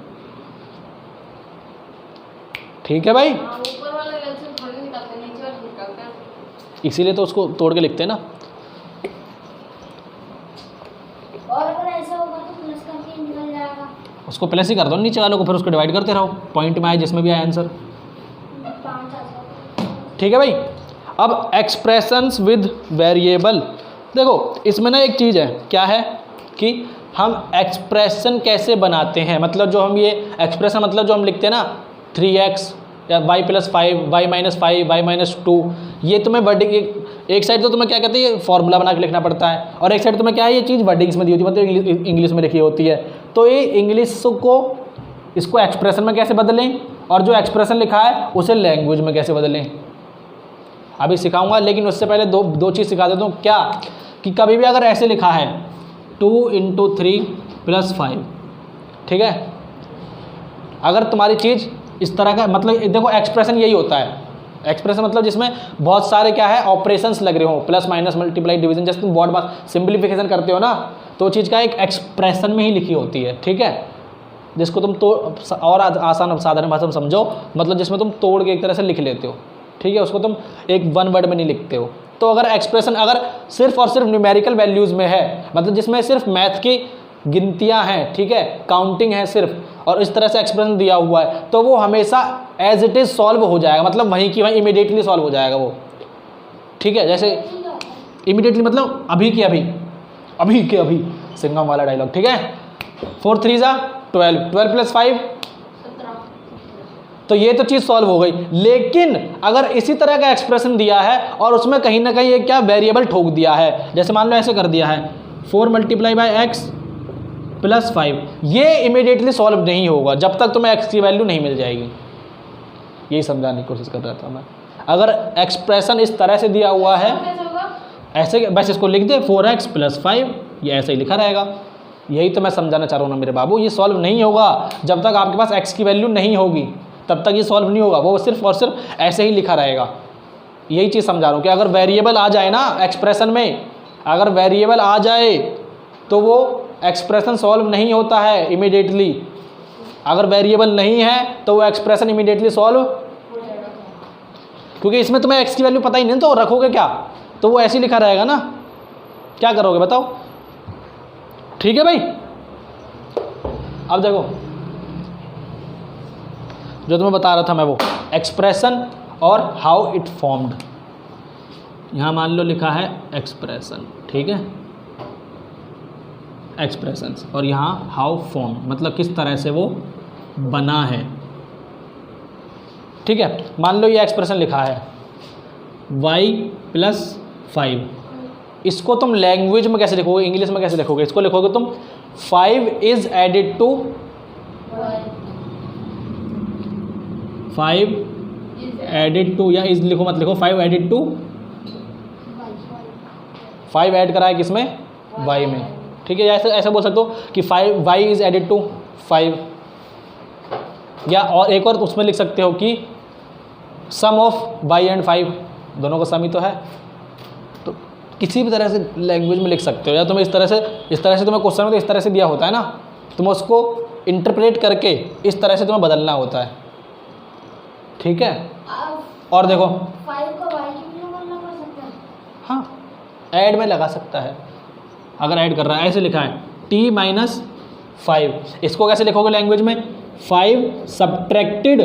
ठीक है भाई।
ऊपर वाला एलसीएम थोड़ी निकालते हैं, नीचे वाला निकालते हैं,
इसीलिए तो उसको तोड़ के लिखते हैं ना।
और अगर ऐसा होगा तो प्लस करके निकल जाएगा,
उसको प्लस ही कर दो नीचे वालों को, फिर उसको डिवाइड करते रहो, पॉइंट में आए जिसमें भी आए आंसर,
5 आ जाएगा,
ठीक है भाई। अब एक्सप्रेशंस विद वेरिएबल, देखो इसमें ना एक चीज़ है, क्या है कि हम एक्सप्रेशन कैसे बनाते हैं, मतलब जो हम ये एक्सप्रेशन, मतलब जो हम लिखते हैं ना 3x या y + 5, y - 5, y - 2, ये तुम्हें वर्डिंग एक साइड तो तुम्हें क्या कहते हैं, फॉर्मूला बना के लिखना पड़ता है, और एक साइड तुम्हें क्या है, ये चीज़ वर्डिंग्स में दी होती है, मतलब इंग्लिश में लिखी होती है। तो ये इंग्लिश को, इसको एक्सप्रेशन में कैसे बदलें, और जो एक्सप्रेशन लिखा है उसे लैंग्वेज में कैसे बदलें, अभी सिखाऊंगा। लेकिन उससे पहले दो चीज़ सिखा देता हूँ, क्या कि कभी भी अगर ऐसे लिखा है 2 × 3 + 5, ठीक है, अगर तुम्हारी चीज़ इस तरह का, मतलब देखो एक्सप्रेशन यही होता है, एक्सप्रेशन मतलब जिसमें बहुत सारे क्या है ऑपरेशंस लग रहे हो, प्लस माइनस मल्टीप्लाई डिवीजन, जैसे तुम बोर्ड बात सिंप्लीफिकेशन करते हो ना, तो चीज़ का एक एक्सप्रेशन में ही लिखी होती है, ठीक है, जिसको तुम तो और आसान साधारण भाषा में समझो, मतलब जिसमें तुम तोड़ के एक तरह से लिख लेते हो, ठीक है, उसको तुम एक 1 वर्ड में नहीं लिखते हो। तो अगर एक्सप्रेशन अगर सिर्फ और सिर्फ न्यूमेरिकल वैल्यूज़ में है, मतलब जिसमें सिर्फ मैथ की गिनतियां हैं, ठीक है, काउंटिंग है सिर्फ, और इस तरह से एक्सप्रेशन दिया हुआ है, तो वो हमेशा एज इट इज़ सॉल्व हो जाएगा, मतलब वहीं की वहीं इमीडिएटली सॉल्व हो जाएगा वो, ठीक है। जैसे इमीडिएटली मतलब अभी के अभी सिंघम वाला डायलॉग, ठीक है। 4 3 जा 12, 12 + 5,
17।
तो ये तो चीज़ सॉल्व हो गई। लेकिन अगर इसी तरह का एक्सप्रेशन दिया है और उसमें कहीं ना कहीं एक क्या वेरिएबल ठोक दिया है, जैसे मान लो ऐसे कर दिया है 4 × x + 5, ये इमीडिएटली सॉल्व नहीं होगा जब तक तुम्हें x की वैल्यू नहीं मिल जाएगी। यही समझाने की कोशिश कर रहा था मैं। अगर एक्सप्रेशन इस तरह से दिया हुआ है,
कैसे होगा?
ऐसे बस इसको लिख दे 4x + 5, ये ऐसे ही लिखा रहेगा। यही तो मैं समझाना चाह रहा हूँ ना मेरे बाबू, ये सॉल्व नहीं होगा जब तक आपके पास x की वैल्यू नहीं होगी, तब तक ये सॉल्व नहीं होगा। वो सिर्फ और सिर्फ ऐसे ही लिखा रहेगा। यही चीज़ समझा रहा हूँ कि अगर वेरिएबल आ जाए ना एक्सप्रेशन में, अगर वेरिएबल आ जाए तो वो एक्सप्रेशन सॉल्व नहीं होता है इमीडिएटली। अगर वेरिएबल नहीं है तो वो एक्सप्रेशन इमीडिएटली सॉल्व, क्योंकि इसमें तुम्हें x की वैल्यू पता ही नहीं, तो रखोगे क्या, तो वो ऐसे ही लिखा रहेगा ना। क्या करोगे बताओ? ठीक है भाई। अब देखो जो तुम्हें बता रहा था मैं, वो एक्सप्रेशन और हाउ इट फॉर्म्ड। यहाँ मान लो लिखा है एक्सप्रेशन, ठीक है, एक्सप्रेशंस, और यहाँ हाउ फॉर्म, मतलब किस तरह से वो बना है, ठीक है। मान लो ये एक्सप्रेशन लिखा है y + 5, इसको तुम लैंग्वेज में कैसे लिखोगे, इंग्लिश में कैसे लिखोगे? इसको लिखोगे तुम 5 is added to 5 added to, या इज लिखो मत लिखो, 5 added to 5 ऐड करा है किसमें? y में, ठीक है। ऐसे ऐसे बोल सकते हो कि 5 y is added to 5, या और एक और उसमें लिख सकते हो कि सम ऑफ y एंड 5, दोनों का सम ही तो है। तो किसी भी तरह से लैंग्वेज में लिख सकते हो, या तुम्हें इस तरह से तुम्हें क्वेश्चन में तो इस तरह से दिया होता है ना, तुम्हें उसको इंटरप्रेट करके इस तरह से तुम्हें बदलना होता है, ठीक है। और देखो
5 को y की वैल्यू करना पड़ सकता है।
हाँ, ऐड में लगा सकता है। अगर ऐड कर रहा है, ऐसे लिखा है t - 5, इसको कैसे लिखोगे लैंग्वेज में? 5 सब्ट्रैक्टेड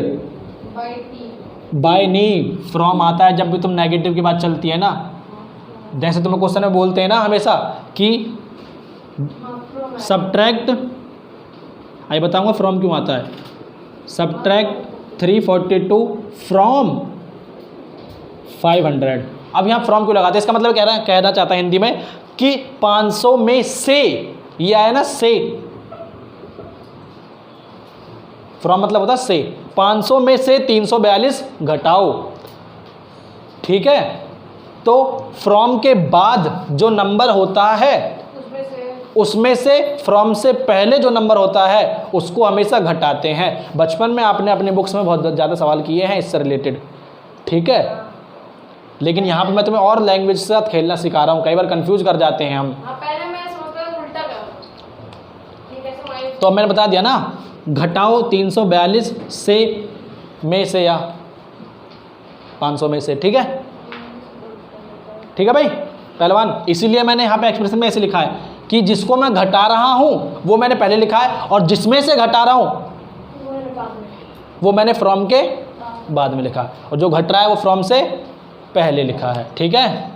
बाय, नहीं फ्रॉम आता है जब भी तुम नेगेटिव की बात चलती है ना, जैसे तुम्हें क्वेश्चन में बोलते हैं ना हमेशा कि सब्ट्रैक्ट, आई बताऊंगा फ्रॉम क्यों आता है, सब्ट्रैक्ट 342 फ्रॉम 500। अब यहाँ फ्रॉम क्यों लगाते हैं? इसका मतलब कहना चाहता है हिंदी में कि 500 में से, ये आया ना से, फ्रॉम मतलब होता है से, 500 में से 342 घटाओ, ठीक है। तो फ्रॉम के बाद जो नंबर होता है उसमें से फ्रॉम से पहले जो नंबर होता है उसको हमेशा घटाते हैं। बचपन में आपने अपने बुक्स में बहुत ज़्यादा सवाल किए हैं इससे रिलेटेड, ठीक है। लेकिन यहाँ पे मैं तुम्हें और लैंग्वेज के साथ खेलना सिखा रहा हूँ, कई बार कंफ्यूज कर जाते हैं हम।
पहले मैं सोचता था उल्टा कर, ठीक है।
तो अब मैंने बता दिया ना, घटाओ 342 से, में से, या 500 में से, ठीक है। ठीक है भाई पहलवान, इसीलिए मैंने यहाँ पे एक्सप्रेशन में ऐसे लिखा है कि जिसको मैं घटा रहा हूँ वो मैंने पहले लिखा है, और जिसमें से घटा रहा हूँ वो मैंने फ्रॉम के बाद में लिखा, और जो घट रहा है वो फ्रॉम से पहले लिखा है, ठीक है।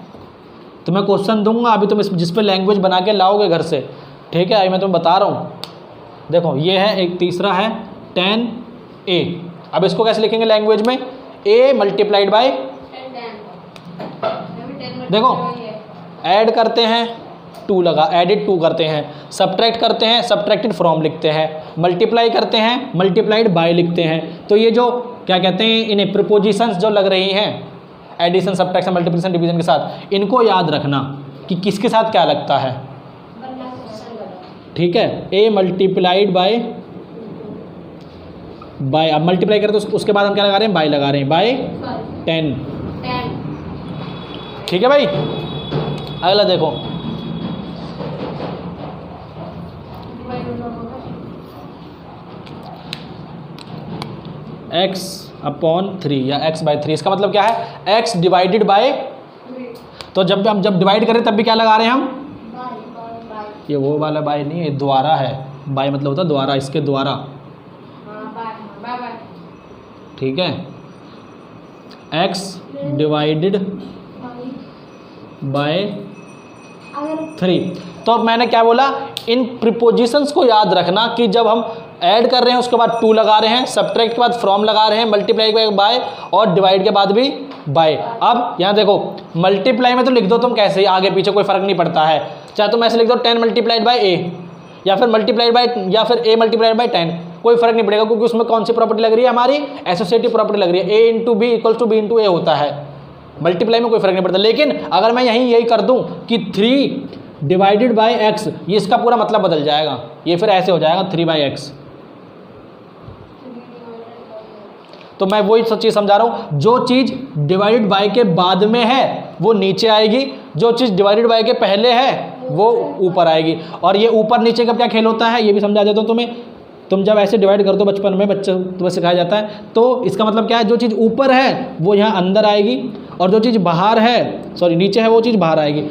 तो मैं क्वेश्चन दूंगा अभी, तुम जिस पे लैंग्वेज बना के लाओगे घर से, ठीक है। अभी मैं तुम्हें बता रहा हूँ, देखो ये है एक, तीसरा है 10a। अब इसको कैसे लिखेंगे लैंग्वेज में? a × देखो ऐड करते हैं 2 लगा, एडिड 2 करते हैं, सब्ट्रैक्ट करते हैं, सब्ट्रैक्टेड फ्रॉम लिखते हैं, मल्टीप्लाई करते हैं, मल्टीप्लाइड बाय लिखते हैं। तो ये जो क्या कहते हैं, इन्हें प्रीपोजिशंस जो लग रही हैं एडिशन, सब्ट्रैक्शन, मल्टीप्लिकेशन, डिवीजन के साथ, इनको याद रखना कि किसके साथ क्या लगता है, ठीक है। a × बाय, अब मल्टीप्लाई करें तो उसके बाद हम क्या लगा रहे हैं? बाय लगा रहे हैं, बाय 10, ठीक है भाई। अगला देखो, x/3 या x/3, इसका मतलब क्या है? x डिवाइडेड बाय, तो जब हम डिवाइड करें तब भी क्या लगा रहे हैं हम? ये वो वाला बाय नहीं है, द्वारा है। बाय मतलब होता है द्वारा, इसके द्वारा, ठीक है। x divided by 3। तो अब मैंने क्या बोला, इन प्रीपोजिशंस को याद रखना कि जब हम ऐड कर रहे हैं उसके बाद टू लगा रहे हैं, सब्ट्रैक्ट के बाद फ्रॉम लगा रहे हैं, मल्टीप्लाई के बाद बाय और डिवाइड के बाद भी बाय। अब यहाँ देखो मल्टीप्लाई में तो लिख दो तुम कैसे ही, आगे पीछे कोई फर्क नहीं पड़ता है, चाहे तुम ऐसे लिख दो 10 मल्टीप्लाइड बाय ए, या फिर मल्टीप्लाइड बाय, या फिर ए मल्टीप्लाइड बाय 10, कोई फर्क नहीं पड़ेगा, क्योंकि उसमें कौन सी प्रॉपर्टी लग रही है, हमारी एसोसिएटिव प्रॉपर्टी लग रही है, A into B equals to B into A होता है, मल्टीप्लाई में कोई फर्क नहीं पड़ता। लेकिन अगर मैं यही कर दूं कि 3 डिवाइडेड बाय एक्स, ये इसका पूरा मतलब बदल जाएगा, ये फिर ऐसे हो जाएगा 3 बाई एक्स। तो मैं वही सब चीज़ समझा रहा हूँ, जो चीज़ डिवाइडेड बाय के बाद में है वो नीचे आएगी, जो चीज़ डिवाइडेड बाय के पहले है वो ऊपर आएगी। और ये ऊपर नीचे का क्या खेल होता है ये भी समझा देता हूँ तुम्हें। तुम जब ऐसे डिवाइड कर दो बचपन में बच्चे तुम्हें सिखाया जाता है, तो इसका मतलब क्या है, जो चीज़ ऊपर है वो यहाँ अंदर आएगी और जो चीज़ बाहर है, सॉरी नीचे है, वो चीज़ बाहर आएगी।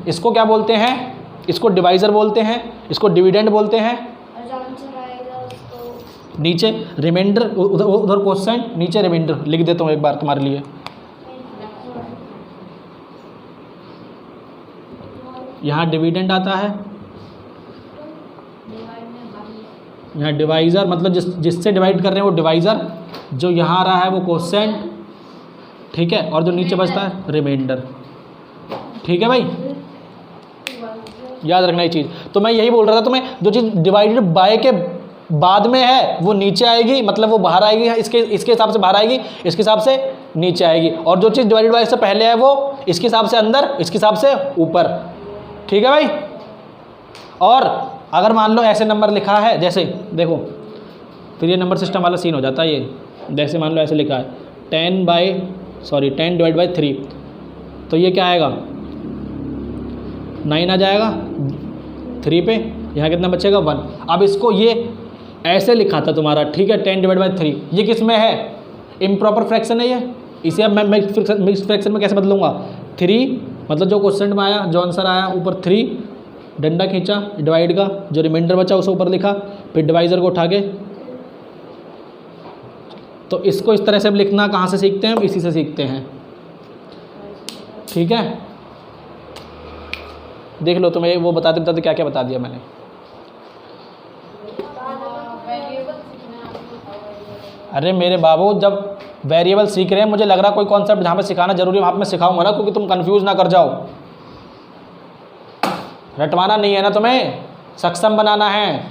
इसको क्या बोलते हैं, इसको डिवाइज़र बोलते हैं, इसको डिविडेंड बोलते हैं। नीचे रिमाइंडर, उधर क्वेश्चन, नीचे रिमाइंडर लिख देता हूँ एक बार तुम्हारे लिए। यहाँ डिविडेंड आता है, यहाँ डिवाइज़र मतलब जिससे डिवाइड कर रहे हैं वो डिवाइज़र, जो यहाँ आ रहा है वो क्वोशिएंट, ठीक है, और जो नीचे बचता है रिमाइंडर। ठीक है भाई, याद रखना ये चीज़। तो मैं यही बोल रहा था तुम्हें, जो चीज़ डिवाइडेड बाय के बाद में है वो नीचे आएगी, मतलब वो बाहर आएगी, इसके हिसाब से बाहर आएगी, इसके हिसाब से नीचे आएगी, और जो चीज़ डिवाइडेड बाय से पहले है वो इसके हिसाब से अंदर, इसके हिसाब से ऊपर। ठीक है भाई। और अगर मान लो ऐसे नंबर लिखा है, जैसे देखो फिर ये नंबर सिस्टम वाला सीन हो जाता है। ये जैसे मान लो ऐसे लिखा है 10 डिवाइड बाई 3, तो ये क्या आएगा 9 आ जाएगा 3 पे, यहाँ कितना बचेगा 1। अब इसको ये ऐसे लिखा था तुम्हारा, ठीक है, 10 डिवाइड बाई 3, ये किस में है, इम्प्रॉपर फ्रैक्शन है ये। इसे अब मैं मिक्स फ्रैक्शन में कैसे बदलूंगा, 3 मतलब जो क्वेश्चन में आया, जो आंसर आया, ऊपर 3 डंडा खींचा डिवाइड का, जो रिमाइंडर बचा उसे ऊपर लिखा, फिर डिवाइज़र को उठा के। तो इसको इस तरह से लिखना कहाँ से सीखते हैं, इसी से सीखते हैं। ठीक है, देख लो तुम्हें वो बताते बताते क्या क्या बता दिया मैंने। अरे मेरे बाबू, जब वेरिएबल सीख रहे हैं, मुझे लग रहा कोई कॉन्सेप्ट जहाँ पे सिखाना जरूरी है वहाँ पे मैं सिखाऊंगा ना, क्योंकि तुम कंफ्यूज ना कर जाओ। रटवाना नहीं है ना तुम्हें, सक्षम बनाना है,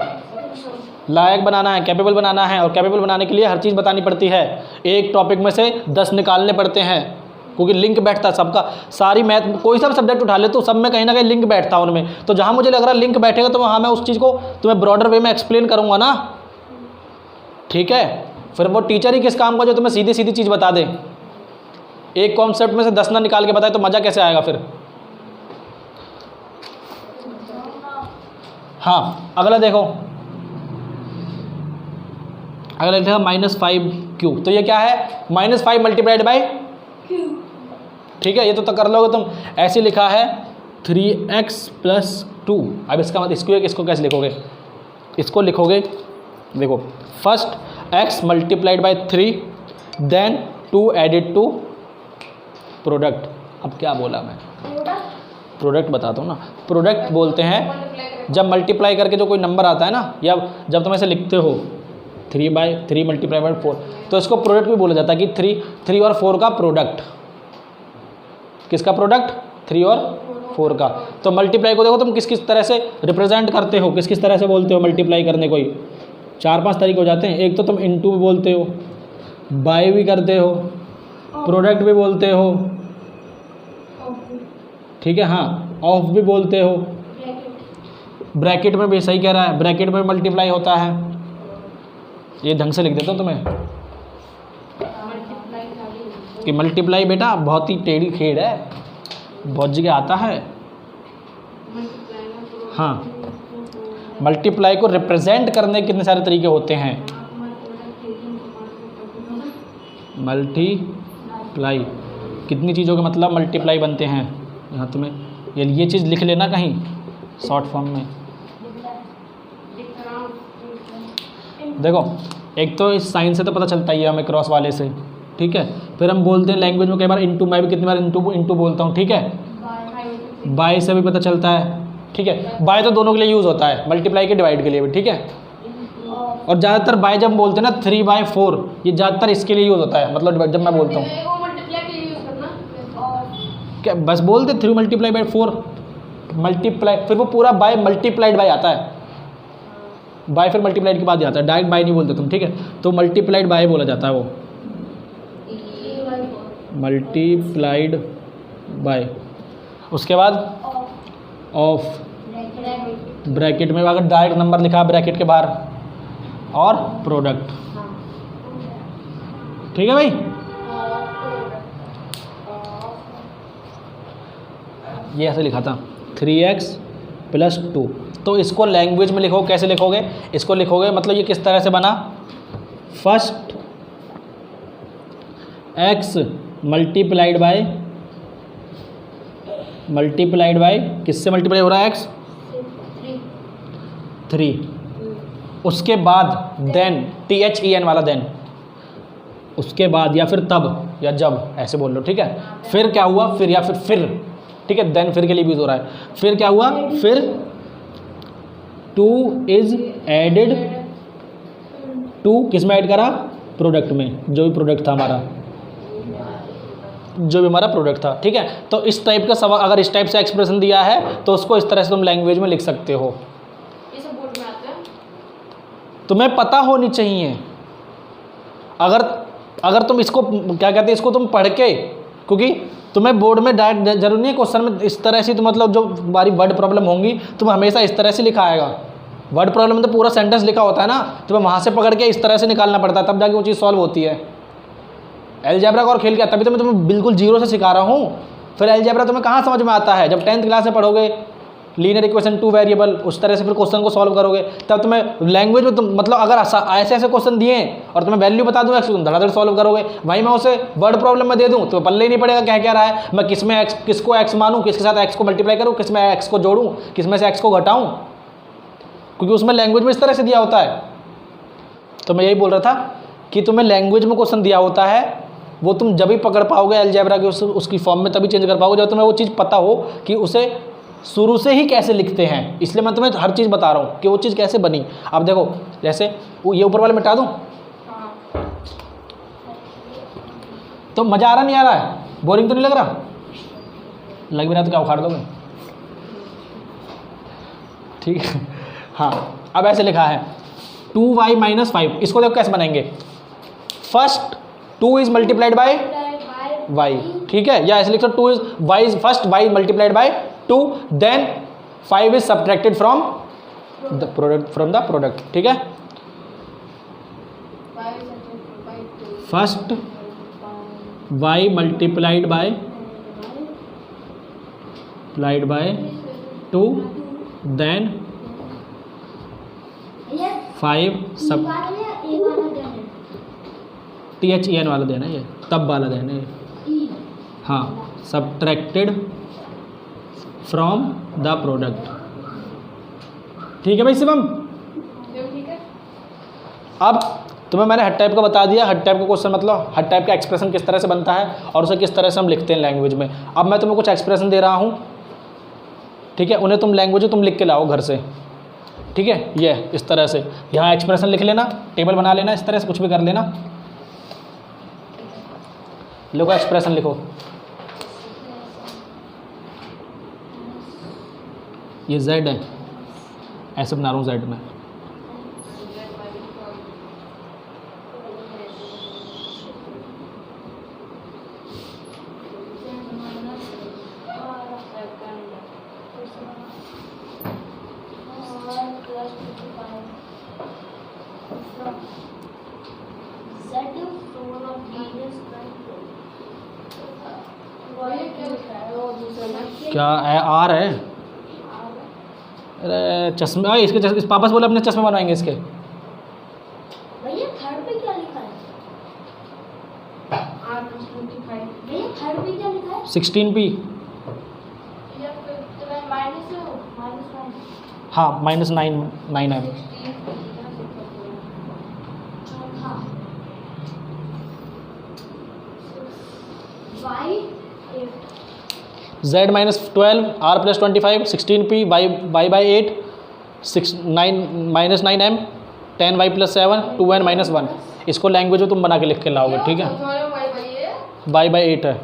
लायक बनाना है, कैपेबल बनाना है। और कैपेबल बनाने के लिए हर चीज़ बतानी पड़ती है, एक टॉपिक में से 10 निकालने पड़ते हैं, क्योंकि लिंक बैठता है सबका। सारी मैथ कोई सा सब्जेक्ट उठा ले तो सब में कहीं ना कहीं लिंक बैठता है उनमें। तो जहाँ मुझे लग रहा है लिंक बैठेगा तो वहाँ मैं उस चीज़ को तुम्हें ब्रॉडर वे में एक्सप्लेन करूँगा ना। ठीक है, फिर वो टीचर ही किस काम का जो तुम्हें सीधी सीधी चीज़ बता दे। एक कॉन्सेप्ट में से 10 ना निकाल के बताए तो मज़ा कैसे आएगा फिर। हाँ, अगला देखो, अगला देखो -5 तो ये क्या है, -5 मल्टीप्लाइड बाई Q। ठीक है, ये तो कर लोगे तुम। ऐसे लिखा है 3x + 2। अब इसका मतलब इसको कैसे लिखोगे, इसको लिखोगे, देखो first x multiplied by 3 then 2 added to product. अब क्या बोला मैं, प्रोडक्ट बताता हूँ ना। प्रोडक्ट बोलते हैं जब मल्टीप्लाई करके जो कोई नंबर आता है ना, या जब तुम ऐसे लिखते हो 3 मल्टीप्लाई बाई 4, तो इसको प्रोडक्ट भी बोला जाता है कि 3 और 4 का प्रोडक्ट। किसका प्रोडक्ट, 3 और 4 का। तो मल्टीप्लाई को देखो तुम किस किस तरह से रिप्रेजेंट करते हो, किस किस तरह से बोलते हो मल्टीप्लाई करने को। 4-5 तरीके हो जाते हैं। एक तो तुम इनटू भी बोलते हो, बाय भी करते हो, प्रोडक्ट भी बोलते हो, ठीक है, हाँ, ऑफ भी बोलते हो, ब्रैकेट में भी, सही कह रहा है, ब्रैकेट में मल्टीप्लाई होता है। ये ढंग से लिख देता हूँ तुम्हें कि मल्टीप्लाई बेटा बहुत ही टेढ़ी खेड़ है, बहुत जगह आता है। हाँ, मल्टीप्लाई को रिप्रेजेंट करने के कितने सारे तरीके होते हैं। मल्टीप्लाई कितनी चीज़ों के मतलब मल्टीप्लाई बनते हैं, यहाँ तुम्हें ये चीज़ लिख लेना कहीं शॉर्ट फॉर्म में। देखो, एक तो इस साइन से तो पता चलता ही है हमें, क्रॉस वाले से, ठीक है। फिर हम बोलते हैं लैंग्वेज में कई बार इनटू, मैं भी कितनी बार इनटू बोलता हूँ, ठीक है। बाय से भी पता चलता है, ठीक है। बाय तो दोनों के लिए यूज़ होता है, मल्टीप्लाई के डिवाइड के लिए भी, ठीक है। और ज़्यादातर बाय जब बोलते हैं ना 3/4, ये ज़्यादातर इसके लिए यूज़ होता है, मतलब जब मैं बोलता हूँ क्या बस बोल दे 3×4 मल्टीप्लाई, फिर वो पूरा बाय मल्टीप्लाइड बाय आता है, बाय फिर मल्टीप्लाइड के बाद आता है, डायरेक्ट बाय नहीं बोलते तुम, ठीक है। तो मल्टीप्लाइड बाय बोला जाता है वो, मल्टीप्लाइड बाय। उसके बाद ऑफ, ब्रैकेट में अगर डायरेक्ट नंबर लिखा ब्रैकेट के बाहर, और प्रोडक्ट, ठीक है भाई। ये ऐसे लिखा था 3x + 2। तो इसको लैंग्वेज में लिखो, कैसे लिखोगे इसको, लिखोगे मतलब ये किस तरह से बना, फर्स्ट x मल्टीप्लाइड बाय किससे मल्टीप्लाई हो रहा है x, 3। उसके बाद देन, THEN वाला देन, उसके बाद या फिर तब या जब, ऐसे बोल लो, ठीक है। फिर क्या हुआ, फिर या फिर, ठीक है। देन फिर के लिए भी यूज हो रहा है। फिर क्या हुआ, फिर 2 इज एडेड, 2 किस में ऐड करा, प्रोडक्ट में, जो भी प्रोडक्ट था हमारा, जो भी हमारा प्रोडक्ट था, ठीक है। तो इस टाइप का सवाल, अगर इस टाइप से एक्सप्रेशन दिया है तो उसको इस तरह से तुम लैंग्वेज में लिख सकते हो।
ये सब बोर्ड में आता है,
तुम्हें पता होनी चाहिए। अगर तुम इसको क्या कहते हैं, इसको तुम पढ़ के, क्योंकि तुम्हें बोर्ड में डायरेक्ट जरूरी नहीं है क्वेश्चन में इस तरह से, तो मतलब जो हमारी वर्ड प्रॉब्लम होंगी तुम हमेशा इस तरह से लिखा आएगा। वर्ड प्रॉब्लम में तो पूरा सेंटेंस लिखा होता है ना, तुम्हें वहाँ से पकड़ के इस तरह से निकालना पड़ता है, तब जाके वो चीज़ सॉल्व होती है। अलजेब्रा का और खेल क्या, तभी तो मैं तुम्हें बिल्कुल जीरो से सिखा रहा हूँ। फिर अलजेब्रा तुम्हें कहाँ समझ में आता है, जब 10th क्लास में पढ़ोगे लीनियर इक्वेशन 2 वेरिएबल, उस तरह से फिर क्वेश्चन को सॉल्व करोगे, तब तुम्हें लैंग्वेज में तुम मतलब अगर ऐसे ऐसे क्वेश्चन दिए और तुम्हें वैल्यू बता दूँ एक्स, तुम धड़ाधड़ सॉल्व करोगे। वहीं मैं उसे वर्ड प्रॉब्लम में दे दूँ तो पल्ले ही नहीं पड़ेगा क्या रहा है, मैं किस में एक्स, किसको एक्स मानूँ, किसके साथ एक्स को मल्टीप्लाई करूँ, किस में एक्स को जोड़ूँ, किस में से एक्स को घटाऊँ, क्योंकि उसमें लैंग्वेज में इस तरह से दिया होता है। तो मैं यही बोल रहा था कि तुम्हें लैंग्वेज में क्वेश्चन दिया होता है, वो तुम जब भी पकड़ पाओगे अलजेब्रा के उसकी फॉर्म में, तभी चेंज कर पाओगे जब तुम्हें वो चीज़ पता हो कि उसे शुरू से ही कैसे लिखते हैं। इसलिए मैं तुम्हें हर चीज़ बता रहा हूँ कि वो चीज़ कैसे बनी। अब देखो, जैसे ये ऊपर वाले मिटा दूँ तो मज़ा आ रहा नहीं आ रहा है, बोरिंग तो नहीं लग रहा, लग भी रहा तो क्या उखाड़ दोगे, ठीक है। हाँ, अब ऐसे लिखा है 2y - 5, इसको देखो कैसे बनाएंगे, first 2 is multiplied by y, ठीक है, या ऐसे लिख सकते 2 is y is first y multiplied by 2, then 5 is subtracted from the product, ठीक है। First y multiplied by 2, then 5 सब THEN वाला देना, ये तब वाला देना ये, हाँ, सब्ट्रैक्टेड फ्रॉम द प्रोडक्ट, ठीक है भाई शिवम। अब तुम्हें मैंने हर टाइप का बता दिया, हर टाइप का क्वेश्चन मतलब हर टाइप का एक्सप्रेशन किस तरह से बनता है और उसे किस तरह से हम लिखते हैं लैंग्वेज में। अब मैं तुम्हें कुछ एक्सप्रेशन दे रहा हूँ, ठीक है, उन्हें तुम लैंग्वेज में तुम लिख के लाओ घर से, ठीक है। ये इस तरह से यहाँ एक्सप्रेशन लिख लेना, टेबल बना लेना, इस तरह से कुछ भी कर लेना। लिखो एक्सप्रेशन लिखो, ये z है, ऐसे बना रहा हूँ z में, क्या है, आर है, अरे चश्मे, इसके इस पापा से बोले अपने चश्मे बनवाएंगे इसके।
भैया थर्ड पे क्या लिखा है, भैया थर्ड पे क्या लिखा है,
16p, हाँ -9 है। z minus 12 r plus 25 16p y/8 9 minus 9m 10y plus 7 2n minus 1। इसको लैंग्वेज में तुम बना के लिख के लाओगे, ठीक है। y/8 है,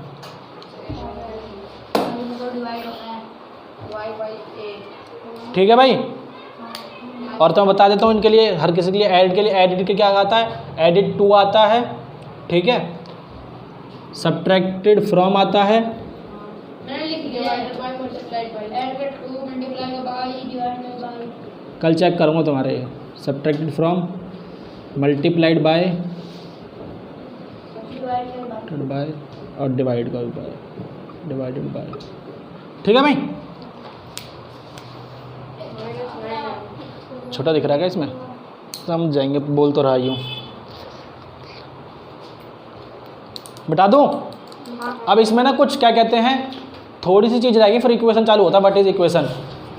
ठीक है भाई। और तो मैं बता देता हूँ इनके लिए, हर किसी के लिए एडिट के लिए एडिट के क्या आता है, एडिट 2 आता है, ठीक है। सब्ट्रैक्टेड फ्रॉम आता है, कल चेक करूँगा तुम्हारे। सब्ट्रैक्टेड फ्रॉम, मल्टीप्लाइड बाय और डिवाइडेड बाय, ठीक है भाई। छोटा दिख रहा है क्या इसमें, समझ जाएंगे, बोल तो रहा ही हूँ। बता दूँ अब इसमें ना कुछ क्या कहते हैं, थोड़ी सी चीज़ रहेगी, फिर इक्वेशन चालू होता है। What is equation.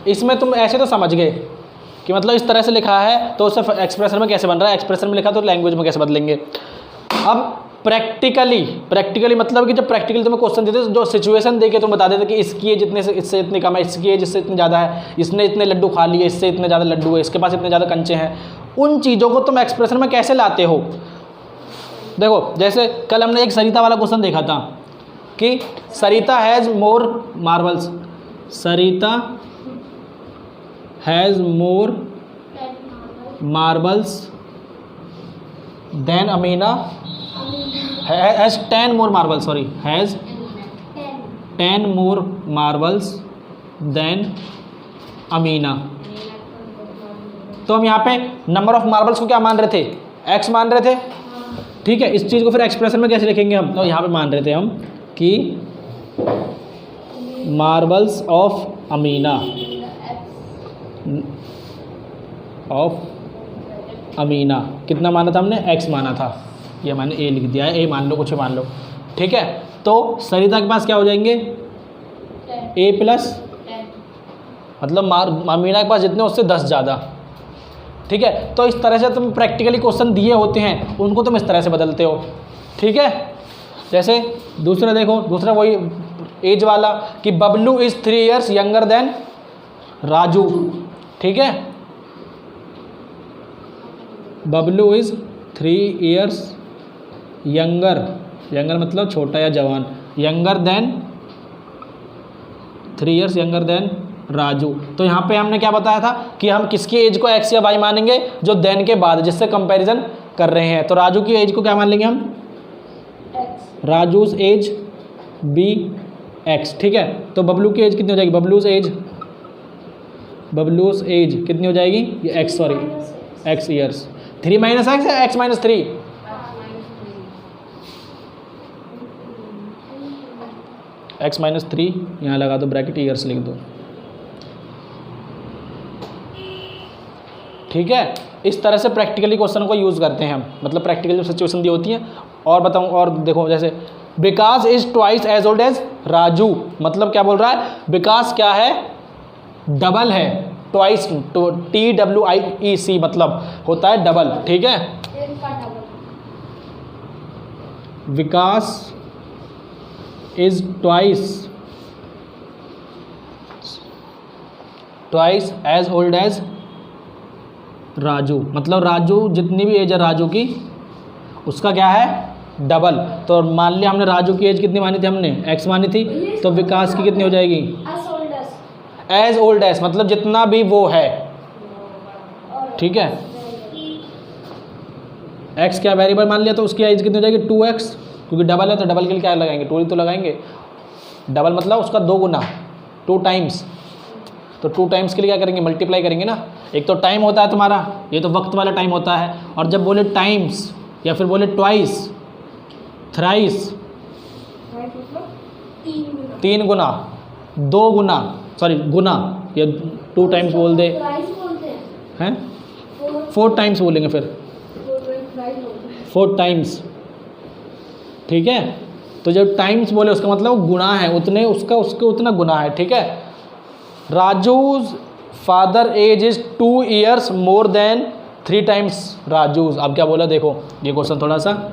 इसमें तुम ऐसे तो समझ गए कि मतलब इस तरह से लिखा है तो उससे एक्सप्रेशन में कैसे बन रहा है, एक्सप्रेशन में लिखा तो लैंग्वेज में कैसे बदलेंगे। अब प्रैक्टिकली मतलब कि जब प्रैक्टिकली तुम्हें क्वेश्चन देते जो सिचुएशन देके तुम बता देते कि इसकी एज इतने से इससे इतनी कम है, इसकी एज इससे इतनी ज़्यादा है, इसने इतने लड्डू खा लिए, इससे इतने ज़्यादा लड्डू है, इसके पास इतने ज़्यादा कंचे हैं, उन चीज़ों को तुम एक्सप्रेशन में कैसे लाते हो। देखो जैसे कल हमने एक सरिता वाला क्वेश्चन देखा था कि Sarita has more marbles, Sarita has more marbles than Amina has 10 more marbles, sorry, has 10 more marbles than Amina. तो हम यहाँ पे नंबर ऑफ मार्बल्स को क्या मान रहे थे, x मान रहे थे, ठीक है। इस चीज़ को फिर एक्सप्रेशन में कैसे लिखेंगे हम, तो यहाँ पे मान रहे थे हम कि मार्बल्स ऑफ अमीना, कितना माना था हमने, x माना था, ये मैंने a लिख दिया है, a मान लो, कुछ मान लो, ठीक है। तो सरिता के पास क्या हो जाएंगे, a प्लस, मतलब अमीना के पास जितने उससे 10 ज़्यादा, ठीक है। तो इस तरह से तुम प्रैक्टिकली क्वेश्चन दिए होते हैं उनको तुम इस तरह से बदलते हो, ठीक है। जैसे दूसरा देखो, दूसरा वही एज वाला कि Bablu is 3 years younger than Raju, ठीक है। बबलू इज़ 3 years यंगर मतलब छोटा या जवान, younger than 3 years younger than Raju. तो यहाँ पे हमने क्या बताया था कि हम किसकी एज को x या y मानेंगे, जो देन के बाद जिससे कंपैरिजन कर रहे हैं। तो राजू की एज को क्या मान लेंगे हम, राजूज एज बी x, ठीक है। तो बबलू की एज कितनी हो जाएगी, बबलूज एज कितनी हो जाएगी, ये x, sorry x years, 3 minus x या x माइनस 3, x माइनस 3 यहाँ लगा दो ब्रैकेट, ईयर्स लिख दो, ठीक है। इस तरह से प्रैक्टिकली क्वेश्चन को यूज़ करते हैं हम, मतलब प्रैक्टिकल सिचुएशन दी होती है। और बताऊँ, और देखो जैसे Vikas is twice as old as Raju, मतलब क्या बोल रहा है, विकास क्या है, डबल है, ट्वाइस TWIEC मतलब होता है डबल, ठीक है। Vikas is twice as old as Raju, मतलब राजू जितनी भी एज है राजू की उसका क्या है, डबल। तो मान लिया हमने राजू की एज कितनी मानी थी, हमने x मानी थी, तो विकास की कितनी हो जाएगी, एज ओल्ड एज मतलब जितना भी वो है, ठीक है। x क्या वेरिएबल मान लिया, तो उसकी एज कितनी हो जाएगी 2x, क्योंकि डबल है तो डबल के लिए क्या लगाएंगे, 2 ही तो लगाएंगे। डबल मतलब उसका 2 गुना, 2 टाइम्स, तो 2 टाइम्स के लिए क्या करेंगे, मल्टीप्लाई करेंगे ना। एक तो टाइम होता है तुम्हारा, ये तो वक्त वाला टाइम होता है, और जब बोले टाइम्स या फिर बोले ट्वाइस, थ्राइस, 3 गुना, 2 गुना, सॉरी गुना, या 2 टाइम्स बोल दे हैं, 4 टाइम्स बोलेंगे, फिर 4 टाइम्स, ठीक है। तो जब टाइम्स बोले उसका मतलब गुना है, उतने उसका उसके उतना गुना है, ठीक है। Raju's father age is 2 years more than 3 times Raju's. अब क्या बोला, देखो ये क्वेश्चन थोड़ा सा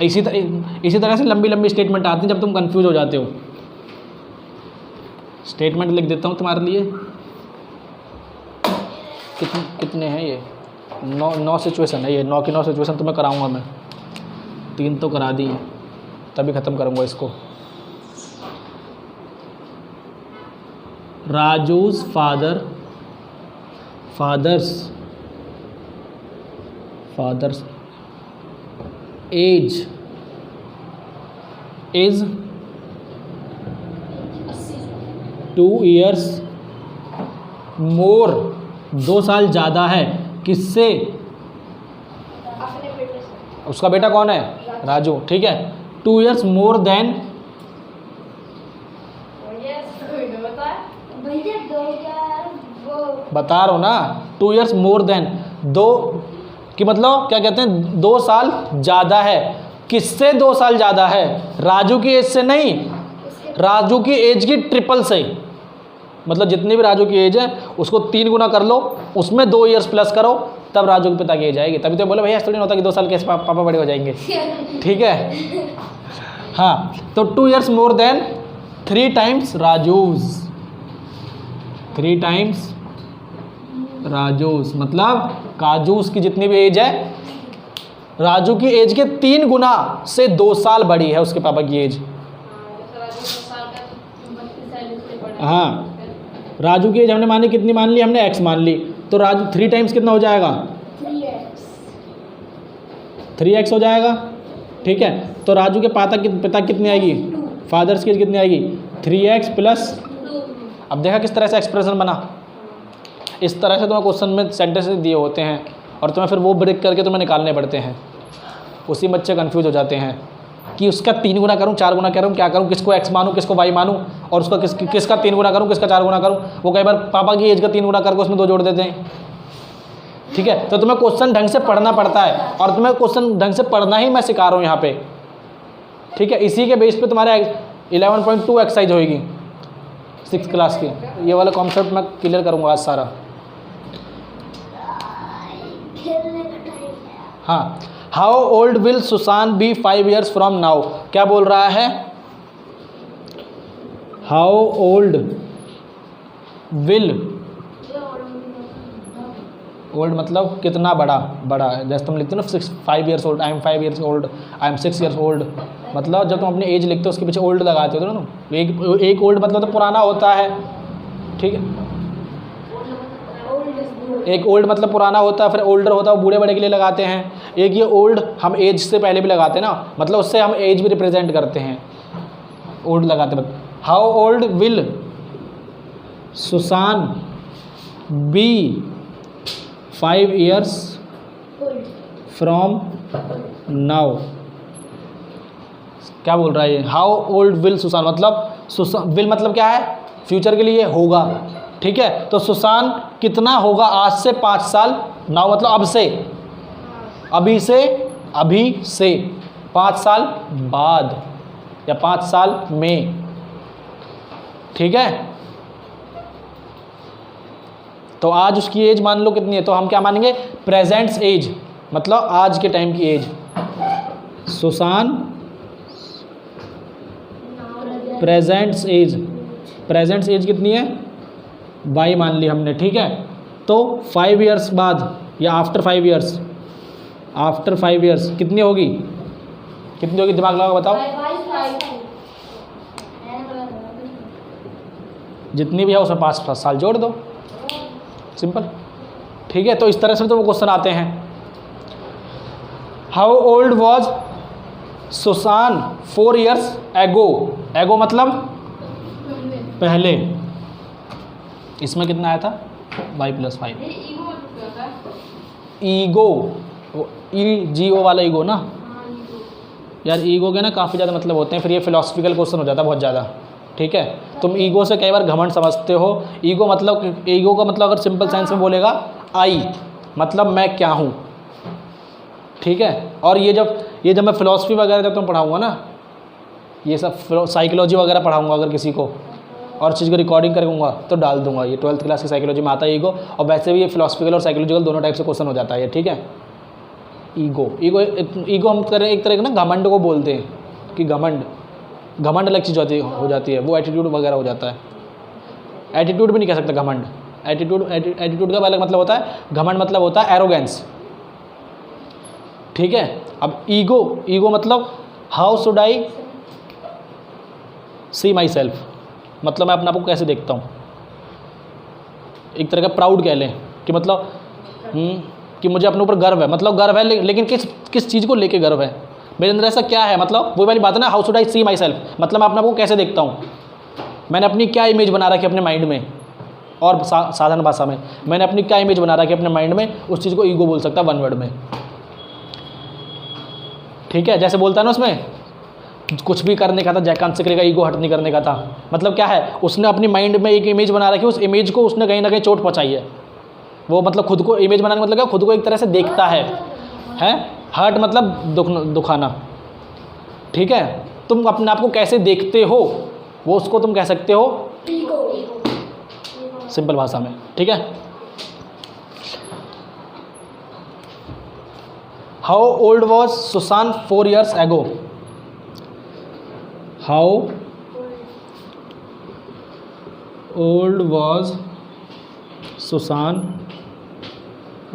इसी तरह से लंबी लंबी स्टेटमेंट आती हैं जब तुम कंफ्यूज हो जाते हो। स्टेटमेंट लिख देता हूँ तुम्हारे लिए। कितने हैं ये? 9 सिचुएशन है ये। 9 की 9 सिचुएशन तुम्हें कराऊंगा मैं। 3 तो करा दी, तभी ख़त्म करूंगा इसको। Raju's father's age is 2 years मोर, 2 साल ज़्यादा है किससे?
अपने बेटे से।
उसका बेटा कौन है? राजू, ठीक है। 2 years मोर देन,
भैया दो यार वो
बता रहा हूँ ना, 2 years मोर देन, 2 कि मतलब क्या कहते हैं, 2 साल ज़्यादा है। किससे 2 साल ज़्यादा है? राजू की एज से नहीं, राजू की एज की ट्रिपल से। मतलब जितनी भी राजू की एज है उसको 3 गुना कर लो, उसमें 2 years प्लस करो, तब राजू के पिता की एज आएगी। तभी तो बोले भैया थोड़ी नहीं होता कि 2 साल के पापा बड़े हो जाएंगे, ठीक है। हाँ, तो 2 years more than 3 times Raju's, 3 times Raju's, मतलब काजूस की जितनी भी एज है, राजू की एज के 3 गुना से 2 साल बड़ी है उसके पापा की एज। हाँ, राजू की एज हमने मानी, कितनी मान ली हमने? x मान ली। तो राजू 3 times कितना हो जाएगा? 3x हो जाएगा, ठीक है। तो राजू के पिता कितनी आएगी? फादर्स की एज कितनी आएगी? 3x प्लस, अब देखा किस तरह से एक्सप्रेशन बना। इस तरह से तुम्हें क्वेश्चन में सेंटेंसेस दिए होते हैं और तुम्हें फिर वो ब्रेक करके तुम्हें निकालने पड़ते हैं। उसी बच्चे कंफ्यूज हो जाते हैं कि उसका 3 गुना करूँ, 4 गुना करूँ, क्या करूँ, किसको x मानूँ, किसको y मानूँ, और उसका किसका 3 गुना करूँ, किसका 4 गुना करूँ। वो कई बार पापा की एज का 3 गुना करके उसमें 2 जोड़ देते हैं, ठीक है। तो तुम्हें क्वेश्चन ढंग से पढ़ना पड़ता है, और तुम्हें क्वेश्चन ढंग से पढ़ना ही मैं सिखा रहा हूँ यहाँ पे, ठीक है। इसी के बेस पे तुम्हारे 11.2 एक्सरसाइज होगी 6th क्लास की। ये वाला कॉन्सेप्ट मैं क्लियर करूँगा आज सारा। हाँ, how old will Susan be 5 years from now? क्या बोल रहा है? हाउ ओल्ड विल, ओल्ड मतलब कितना बड़ा, बड़ा है। जैसे तुम लिखते हो ना 5 years old, I am 5 years old, I am 6 years old. मतलब जब तुम अपनी एज लिखते हो उसके पीछे ओल्ड लगाते हो ना तुम। एक ओल्ड मतलब तो पुराना होता है, ठीक है। एक ओल्ड मतलब पुराना होता है, फिर ओल्डर होता है वो बूढ़े बड़े के लिए लगाते हैं। एक ये ओल्ड हम एज से पहले भी लगाते हैं ना, मतलब उससे हम एज भी रिप्रेजेंट करते हैं, ओल्ड लगाते हैं। How old will Susan be 5 years from now? क्या बोल रहा है ये? हाउ ओल्ड विल सुसान, मतलब विल मतलब क्या है? फ्यूचर के लिए होगा, ठीक है। तो सुसान कितना होगा आज से 5 साल, नाउ मतलब अब से, अभी से 5 साल बाद या 5 साल में, ठीक है। तो आज उसकी एज मान लो कितनी है, तो हम क्या मानेंगे? प्रेजेंट्स एज, मतलब आज के टाइम की एज। सुसान प्रेजेंट्स एज कितनी है? y मान ली हमने, ठीक है। तो 5 years बाद या आफ्टर 5 years, आफ्टर 5 years कितनी होगी? दिमाग लगा बताओ। जितनी भी है उसमें 5 साल जोड़ दो, सिंपल, ठीक है। तो इस तरह से तो वो क्वेश्चन आते हैं। How old was Susan 4 years एगो? एगो मतलब पहले। इसमें कितना आया था? y + 5। ईगो, EGO वाला ईगो ना यार। ईगो के ना काफ़ी ज़्यादा मतलब होते हैं, फिर ये फिलोसफिकल क्वेश्चन हो जाता है बहुत ज़्यादा, ठीक है। तुम ईगो से कई बार घमंड समझते हो। ईगो का मतलब अगर सिंपल सेंस में बोलेगा, आई मतलब मैं क्या हूँ, ठीक है। और ये जब मैं फिलोसफी वगैरह जब तुम पढ़ाऊँगा ना, ये सब साइकोलॉजी वगैरह पढ़ाऊँगा अगर किसी को, और चीज़ को रिकॉर्डिंग करूँगा तो डाल दूंगा। ये 12th क्लास की साइकोलॉजी में आता है ईगो, और वैसे भी ये फिलोसफिकल और साइकोलॉजिकल दोनों टाइप से क्वेश्चन हो जाता है ये, ठीक है। ईगो हम करें एक तरह के ना घमंड को बोलते हैं कि घमंड अलग चीज़ हो जाती है, वो एटीट्यूड वगैरह हो जाता है, एटीट्यूड भी नहीं कह सकते घमंड। एटीट्यूड का अलग मतलब होता है, घमंड मतलब होता है एरोगेंस, ठीक है। अब ईगो मतलब how should I see myself, मतलब मैं अपने आप को कैसे देखता हूँ। एक तरह का प्राउड कह लें कि मतलब कि मुझे अपने ऊपर गर्व है, मतलब गर्व है लेकिन किस चीज़ को लेके गर्व है, मेरे अंदर ऐसा क्या है, मतलब वही वाली बात है ना, how should I see myself, मतलब मैं अपने आप को कैसे देखता हूँ, मैंने अपनी क्या इमेज बना रखी है अपने माइंड में, और साधारण भाषा में मैंने अपनी क्या इमेज बना रखी है अपने माइंड में, उस चीज़ को ईगो बोल सकता है वन वर्ड में, ठीक है। जैसे बोलता है ना उसमें कुछ भी करने का था जयकांत सिकरे का ईगो हर्ट नहीं करने का था, मतलब क्या है, उसने अपनी माइंड में एक इमेज बना रखी है, उस इमेज को उसने कहीं ना कहीं चोट पहुंचाई है। वो मतलब खुद को इमेज बनाने का मतलब क्या, खुद को एक तरह से देखता है हर्ट मतलब दुखाना, ठीक है। तुम अपने आप को कैसे देखते हो वो उसको तुम कह सकते हो सिंपल भाषा में, ठीक है। How old was Sushant 4 years ago? How old was Sushant?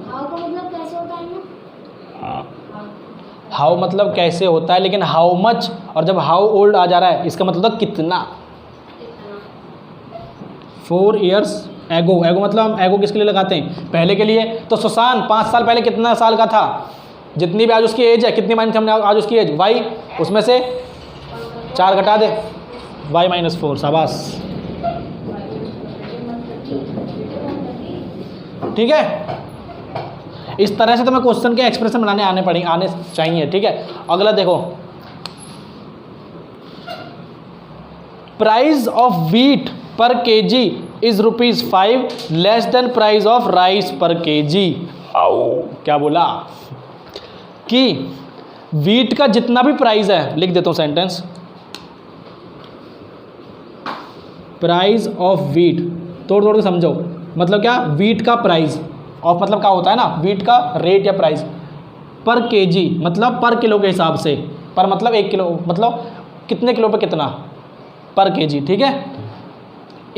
How का मतलब कैसे होता है ना,
हाउ मतलब कैसे होता है, लेकिन हाउ मच, और जब हाउ ओल्ड आ जा रहा है इसका मतलब होता कितना। 4 years ago, एगो मतलब हम एगो किसके लिए लगाते हैं, पहले के लिए। तो सुशांत 5 साल पहले कितना साल का था, जितनी भी आज उसकी एज है, कितनी माइनस हमने आज उसकी एज वाई, उसमें से 4 घटा दे, y-4, शाबाश, ठीक है। इस तरह से तुम्हें क्वेश्चन के एक्सप्रेशन बनाने आने चाहिए, ठीक है। अगला देखो, प्राइस ऑफ व्हीट पर KG is ₹5 less than price of rice पर केजी। क्या बोला कि व्हीट का जितना भी प्राइस है, लिख देता हूं सेंटेंस, प्राइस ऑफ व्हीट, तोड़ के समझो, मतलब क्या, व्हीट का प्राइस ऑफ मतलब क्या होता है ना, व्हीट का रेट या प्राइस, पर केजी मतलब पर किलो के हिसाब से, पर मतलब 1 किलो मतलब कितने किलो पे कितना, पर केजी, ठीक है।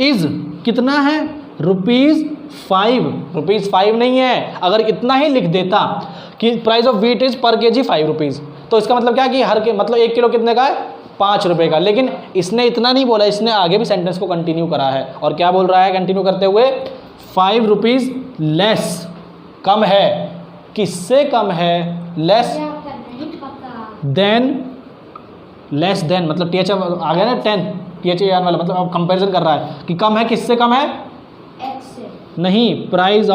इज कितना है, ₹5 नहीं है, अगर इतना ही लिख देता कि प्राइस ऑफ व्हीट इज पर केजी ₹5, तो इसका मतलब क्या कि हर के मतलब 1 किलो कितने का है, ₹5 का। लेकिन इसने इतना नहीं बोला, इसने आगे भी सेंटेंस को कंटिन्यू करा है, और क्या बोल रहा है कंटिन्यू करते हुए, ₹5 लेस, कम है, किससे कम है, लेस देन, लेस देन मतलब TH आ गया ना 10 TH वाला, मतलब अब कंपैरिजन कर रहा है कि कम है, किससे कम है,
एक्स से,
नहीं, प्राइस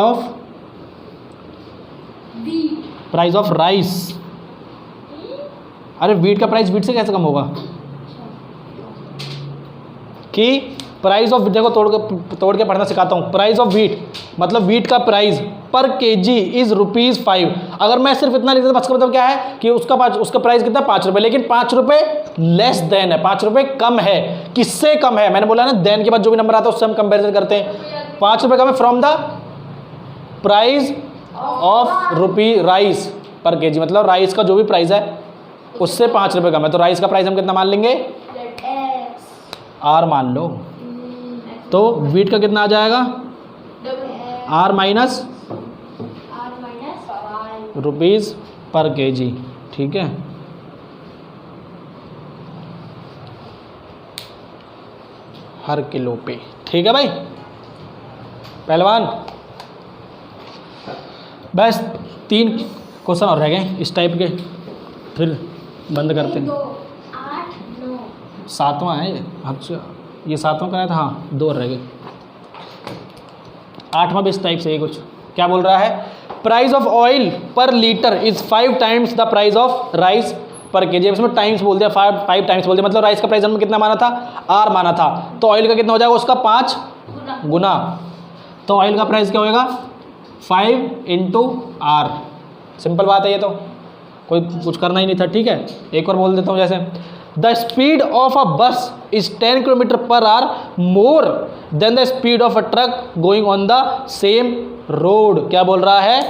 ऑफ राइस। अरे व्हीट का प्राइस व्हीट से कैसे कम होगा, कि प्राइस ऑफ, देखो तोड़ के पढ़ना सिखाता हूँ, प्राइस ऑफ व्हीट मतलब व्हीट का प्राइस पर केजी इज ₹5। अगर मैं सिर्फ इतना लिख देता, इसका मतलब क्या है कि उसका प्राइस कितना, ₹5, लेकिन ₹5 लेस देन है, ₹5 कम है, किससे कम है, मैंने बोला ना देन के बाद जो भी नंबर आता है उससे हम कंपेरिजन करते हैं। ₹5 कम है from the price of rice पर केजी, मतलब राइस का जो भी प्राइस है उससे ₹5 कम है, तो राइस का प्राइस हम कितना मान लेंगे, R मान लो, तो व्हीट का कितना आ जाएगा, R माइनस ₹5 पर केजी, ठीक है। हर किलो पे, ठीक है भाई पहलवान। बस 3 क्वेश्चन और रह गए इस टाइप के, फिर बंद करते हैं।
8, 9
7वां है अच्छा, ये 7वां कराया था, हाँ 2 रह गए। 8वां भी इस टाइप से ही कुछ, क्या बोल रहा है, प्राइस ऑफ ऑयल पर litre is 5 times the price of rice पर केजी। इसमें टाइम्स बोल दिया, 5 times बोल दिया, मतलब राइस का प्राइस हमने कितना माना था, R माना था, तो ऑयल का कितना हो जाएगा, उसका 5 गुना, तो ऑयल का प्राइस क्या होएगा, 5 × R। सिंपल बात है ये, तो कोई कुछ करना ही नहीं था, ठीक है। एक और बोल देता हूँ, जैसे द स्पीड ऑफ अ बस is 10 km/h more than the speed of a truck going on the same road. क्या बोल रहा है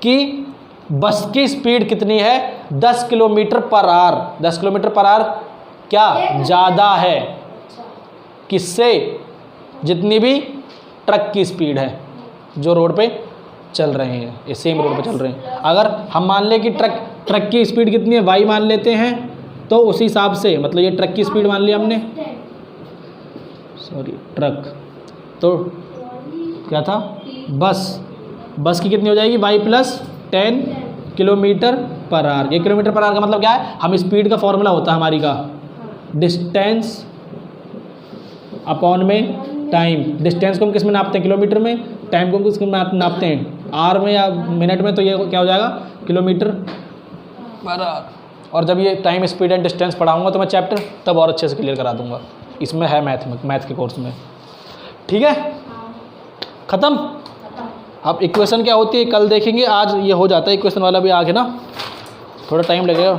कि बस की स्पीड कितनी है, 10 km/h। 10 km/h क्या ज़्यादा है, किससे, जितनी भी ट्रक की स्पीड है जो रोड पे चल रहे हैं, ये सेम रोड पे चल रहे हैं। अगर हम मान लें कि ट्रक की स्पीड कितनी है, y मान लेते हैं, तो उसी हिसाब से मतलब ये ट्रक की स्पीड मान लिया हमने, सॉरी ट्रक, तो क्या था, बस की कितनी हो जाएगी y + 10 किलोमीटर पर आवर। ये किलोमीटर पर आवर का मतलब क्या है, हम स्पीड का फॉर्मूला होता है हमारी का डिस्टेंस अपॉन में टाइम। डिस्टेंस को हम किस में नापते हैं, किलोमीटर में, टाइम को हम किस में नापते हैं, आवर में या मिनट में, तो ये क्या हो जाएगा, किलोमीटर पर आवर। और जब ये टाइम, स्पीड एंड डिस्टेंस पढ़ाऊंगा तो मैं चैप्टर तब और अच्छे से क्लियर करा दूंगा, इसमें है मैथ के कोर्स में। ठीक है, ख़त्म। अब इक्वेशन क्या होती है कल देखेंगे, आज ये हो जाता है इक्वेशन वाला भी आगे ना, थोड़ा टाइम लगेगा।